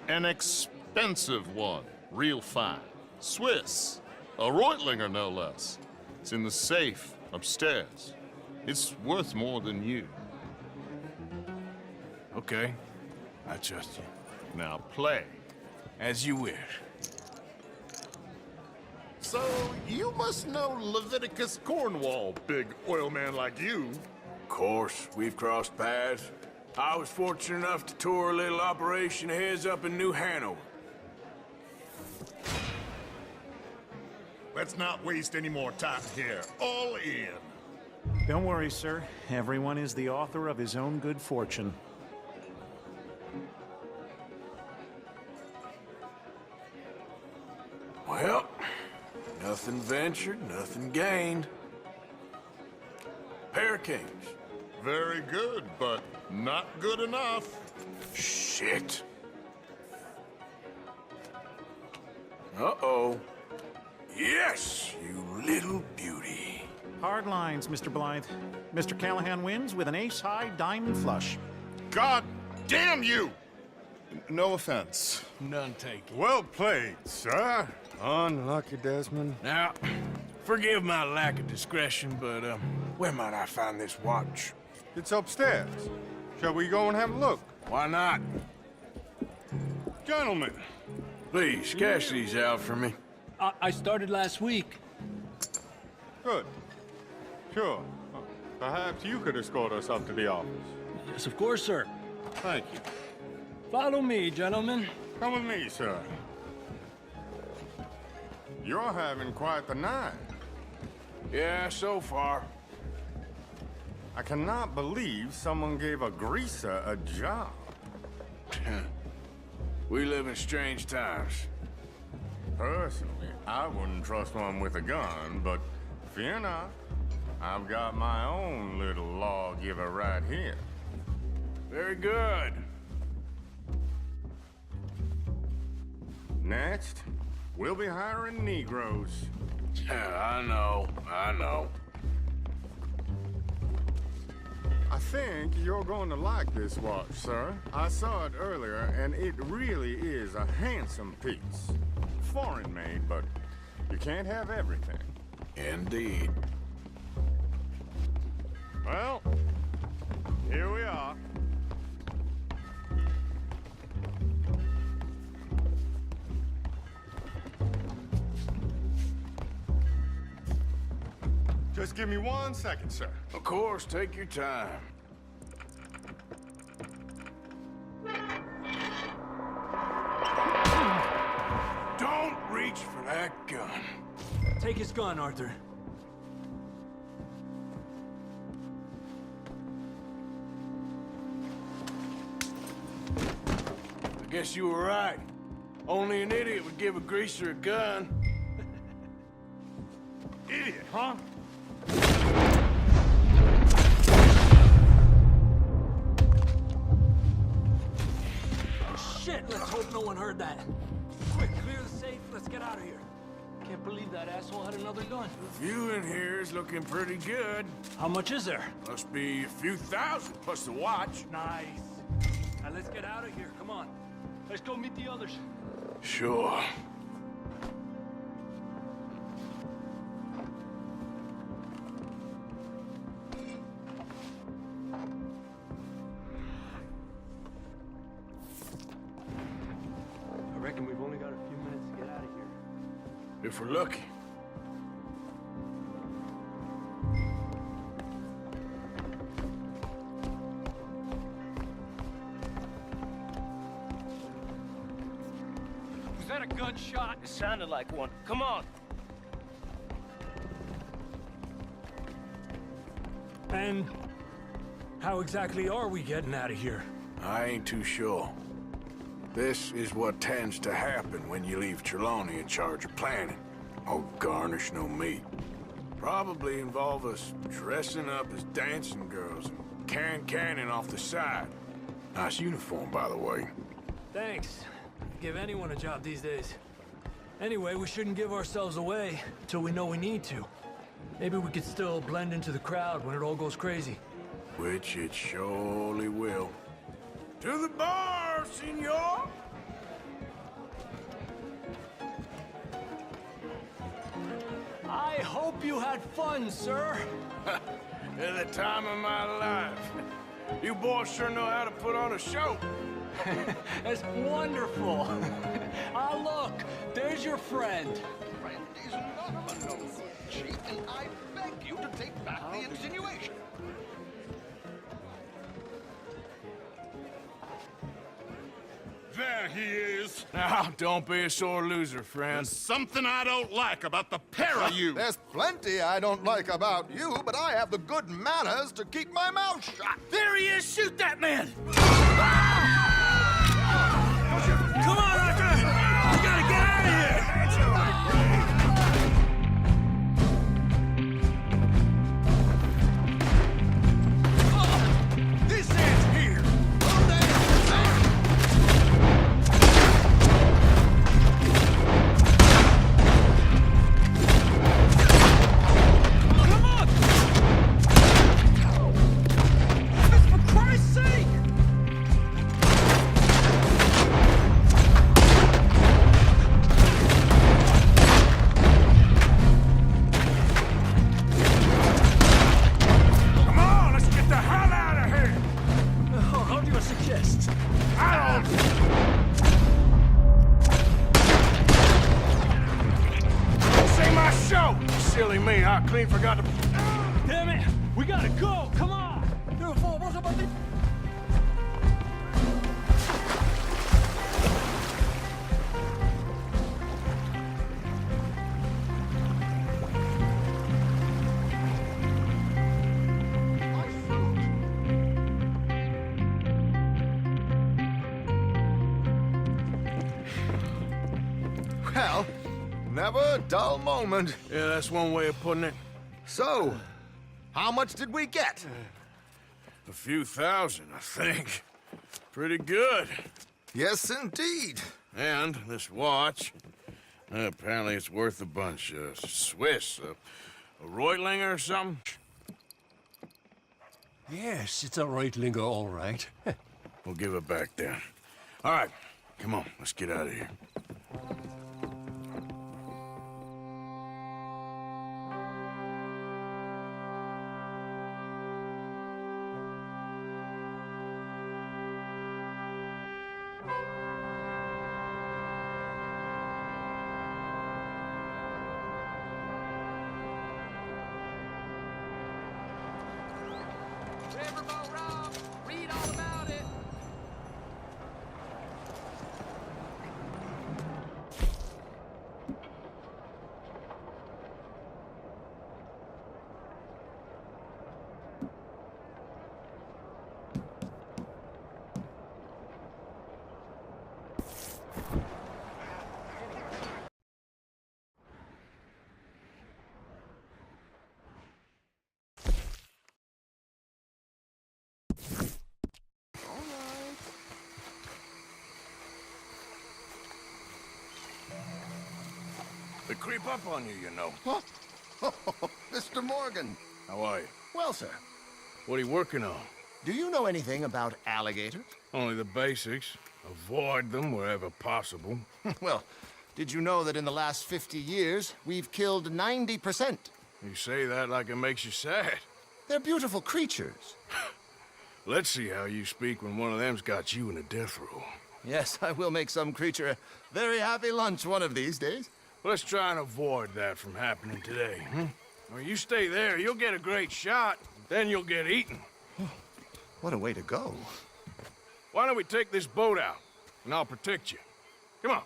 An expensive one. Real fine. Swiss. A Reutlinger, no less. It's in the safe upstairs. It's worth more than you. Okay. I trust you. Now play. As you wish. So, you must know Leviticus Cornwall, big oil man like you. Of course, we've crossed paths. I was fortunate enough to tour a little operation of his up in New Hanover. Let's not waste any more time here. All in. Don't worry, sir. Everyone is the author of his own good fortune. Well, nothing ventured, nothing gained. Pair of kings. Very good, but not good enough. Shit. Uh-oh. Yes, you little beauty. Hard lines, Mr. Blythe. Mr. Callahan wins with an ace-high diamond flush. God damn you! No offense. None taken. Well played, sir. Unlucky, Desmond. Now, forgive my lack of discretion, but, where might I find this watch? It's upstairs. Shall we go and have a look? Why not? Gentlemen. Please, cash these out for me. I started last week. Good. Sure. Perhaps you could escort us up to the office. Yes, of course, sir. Thank you. Follow me, gentlemen. Come with me, sir. You're having quite the night. Yeah, so far. I cannot believe someone gave a greaser a job. We live in strange times. Personally, I wouldn't trust one with a gun, but fear not. I've got my own little lawgiver right here. Very good. Next, we'll be hiring Negroes. I know. I think you're going to like this watch, sir. I saw it earlier, and it really is a handsome piece. Foreign made, but you can't have everything. Indeed. Well, here we are. Just give me 1 second, sir. Of course, take your time. Don't reach for that gun. Take his gun, Arthur. I guess you were right. Only an idiot would give a greaser a gun. Idiot, huh? Shit, let's hope no one heard that. Quick, clear the safe. Let's get out of here. Can't believe that asshole had another gun. The view in here is looking pretty good. How much is there? Must be a few thousand, plus the watch. Nice. Now let's get out of here. Come on. Let's go meet the others. Sure. I reckon we've only got a few minutes to get out of here. If we're lucky. Was that a gunshot? It sounded like one. Come on. And how exactly are we getting out of here? I ain't too sure. This is what tends to happen when you leave Trelawney in charge of planning. Oh, garnish, no meat. Probably involve us dressing up as dancing girls and canning off the side. Nice uniform, by the way. Thanks. Give anyone a job these days. Anyway, we shouldn't give ourselves away till we know we need to. Maybe we could still blend into the crowd when it all goes crazy. Which it surely will. To the bar, senor! I hope you had fun, sir. At the time of my life. You boys sure know how to put on a show. That's wonderful. Ah, look, there's your friend. Friend is not a no, Chief, and I beg you to take back the insinuation. There he is. Now, don't be a sore loser, friend. There's something I don't like about the pair of you. There's plenty I don't like about you, but I have the good manners to keep my mouth shut. There he is! Shoot that man! Come on, Arthur! We gotta get out of here! This ends here. Come on! For Christ's sake! Come on, let's get the hell out of here. How do you suggest? I don't... Say my show! Silly me, I clean forgot to... Damn it! We gotta go! Come on! Well, never a dull moment. Yeah, that's one way of putting it. So, how much did we get? A few thousand, I think. Pretty good. Yes, indeed. And this watch, apparently it's worth a bunch. Swiss, a Reutlinger or something? Yes, it's a Reutlinger, all right. We'll give it back then. All right, come on, let's get out of here. Read all about it. They creep up on you, you know. What? Oh, Mr. Morgan. How are you? Well, sir, What are you working on? do you know anything about alligators? Only the basics. Avoid them wherever possible. Well, did you know that in the last 50 years, we've killed 90%? You say that like it makes you sad. They're beautiful creatures. Let's see how you speak when one of them's got you in a death row. Yes, I will make some creature a very happy lunch one of these days. Let's try and avoid that from happening today, Or you stay there, you'll get a great shot, then you'll get eaten. What a way to go. Why don't we take this boat out, and I'll protect you. Come on,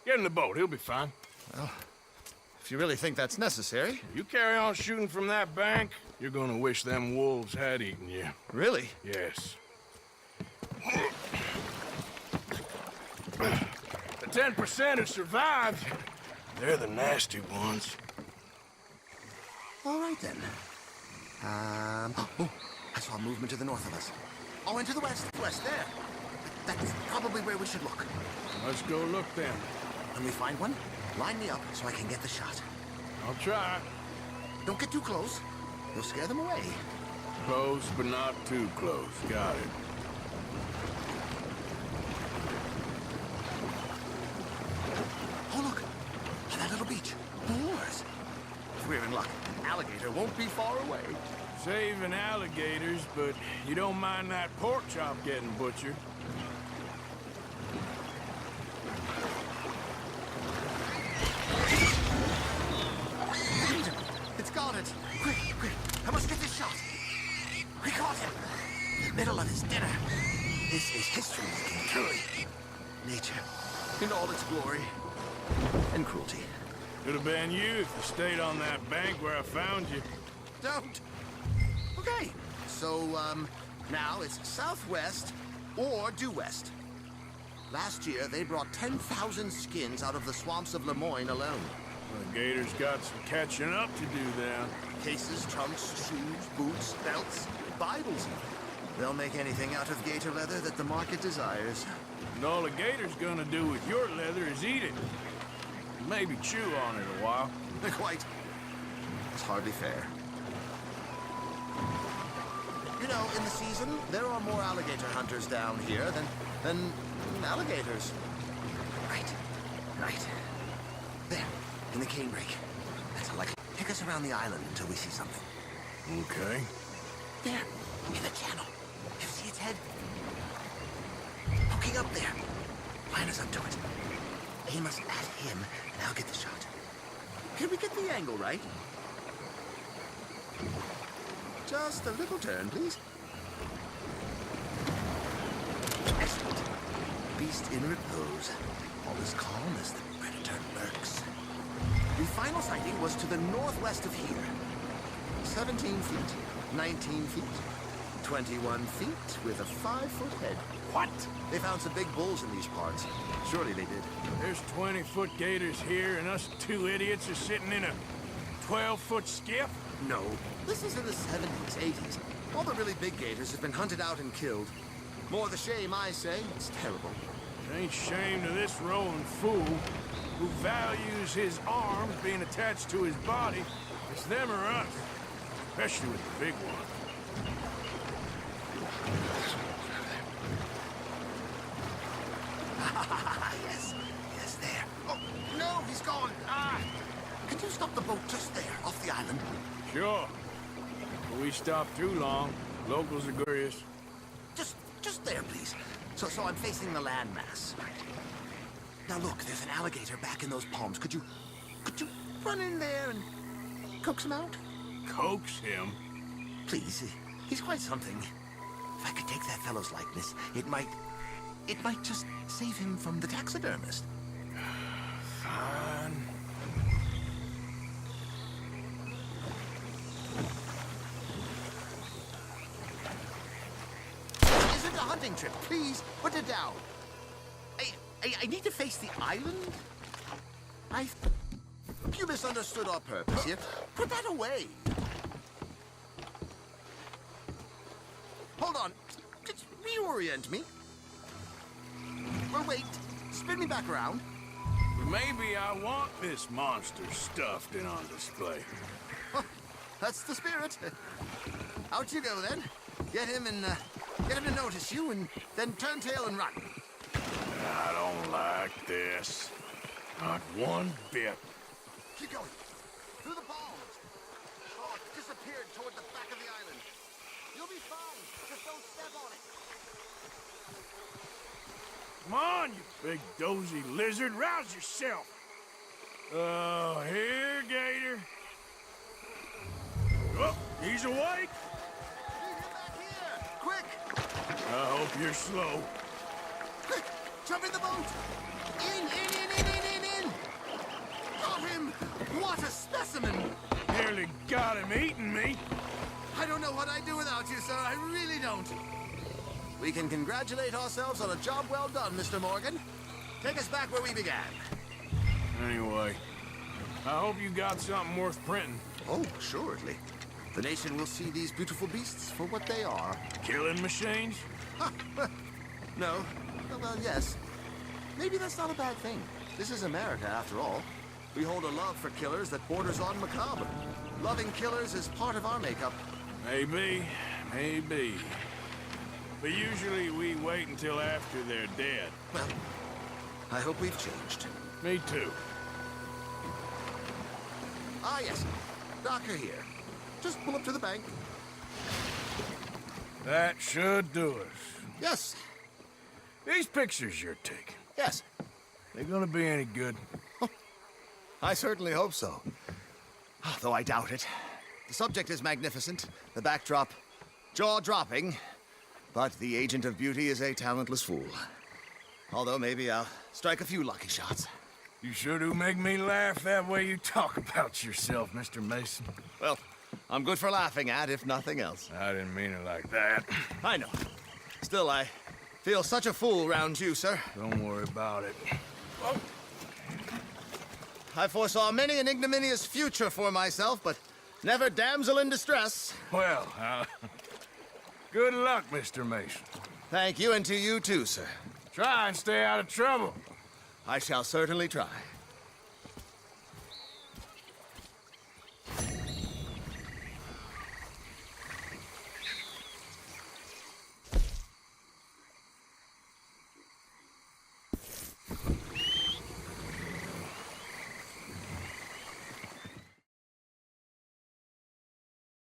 get in the boat, he'll be fine. Well, if you really think that's necessary. You carry on shooting from that bank, you're gonna wish them wolves had eaten you. Really? Yes. The 10% who survived, they're the nasty ones. All right, then. Oh, I saw movement to the north of us. Oh, and to the west. West, there. That's probably where we should look. Let's go look then. When we find one, line me up so I can get the shot. I'll try. Don't get too close. You'll scare them away. Close, but not too close. Got it. Oh, look. That little beach. Moors. If we're in luck, an alligator won't be far away. Saving alligators, but you don't mind that pork chop getting butchered. It's got it. Quick, quick. I must get this shot. We caught him. In the middle of his dinner. This is history making truly. Nature in all its glory and cruelty. Could have been you if you stayed on that bank where I found you. Don't. Okay. So, now it's southwest or due west. Last year, they brought 10,000 skins out of the swamps of Lemoyne alone. The gators got some catching up to do then. Cases, trunks, shoes, boots, belts, Bibles. They'll make anything out of gator leather that the market desires. And all the gator's gonna do with your leather is eat it. Maybe chew on it a while. Quite. It's hardly fair. You know, in the season, there are more alligator hunters down here than alligators. Right. Right. There, in the canebrake. That's all I can. Take us around the island until we see something. Okay. There, in the channel. You see its head? Poking up there. Line us up to it. Aim us at him, and I'll get the shot. Can we get the angle right? Just a little turn, please. Excellent. Beast in repose. All is calm as the predator lurks. The final sighting was to the northwest of here. 17 feet, 19 feet. 21 feet with a 5-foot head. What? They found some big bulls in these parts. Surely they did. There's 20-foot gators here, and us two idiots are sitting in a 12-foot skiff? No. This is in the 70s, 80s. All the really big gators have been hunted out and killed. More the shame, I say. It's terrible. Ain't shame to this rolling fool who values his arms being attached to his body. It's them or us, especially with the big one. Yes, yes, there. Oh, no, he's gone. Ah! Can you stop the boat just there, off the island? Sure. If we stop too long, locals are curious. Just there, please. So I'm facing the landmass. Now look, there's an alligator back in those palms. Could you run in there and coax him out? Coax him? Please, he's quite something. If I could take that fellow's likeness, it might just save him from the taxidermist. Fine. Isn't a hunting trip, please put it down. I need to face the island? You misunderstood our purpose here. Put that away. Hold on. Just reorient me. Well, wait. Spin me back around. Maybe I want this monster stuffed and on display. That's the spirit. Out you go, then. Get him to notice you, and then turn tail and run. I don't like this. Not one bit. Keep going. Through the palms. Oh, it disappeared toward the back of the island. You'll be fine. Just don't step on it. Come on, you big dozy lizard. Rouse yourself. Oh, here, Gator. Oh, he's awake. Lead him back here. Quick. I hope you're slow. Quick. Jump in the boat. In. Got him. What a specimen. Nearly got him eating me. I don't know what I'd do without you, sir. I really don't. We can congratulate ourselves on a job well done, Mr. Morgan. Take us back where we began. Anyway, I hope you got something worth printing. Oh, assuredly. The nation will see these beautiful beasts for what they are. Killing machines? No. Well, yes. Maybe that's not a bad thing. This is America, after all. We hold a love for killers that borders on macabre. Loving killers is part of our makeup. Maybe. But usually we wait until after they're dead. Well, I hope we've changed. Me too. Ah, yes. Docker here. Just pull up to the bank. That should do it. Yes. These pictures you're taking, Yes. they gonna be any good? I certainly hope so. Though I doubt it. The subject is magnificent, the backdrop jaw-dropping, but the agent of beauty is a talentless fool. Although maybe I'll strike a few lucky shots. You sure do make me laugh that way you talk about yourself, Mr. Mason. Well, I'm good for laughing at, if nothing else. I didn't mean it like that. I know. Still, I feel such a fool round you, sir. Don't worry about it. Oh. I foresaw many an ignominious future for myself, but never damsel in distress. Well, good luck, Mr. Mason. Thank you, and to you too, sir. Try and stay out of trouble. I shall certainly try.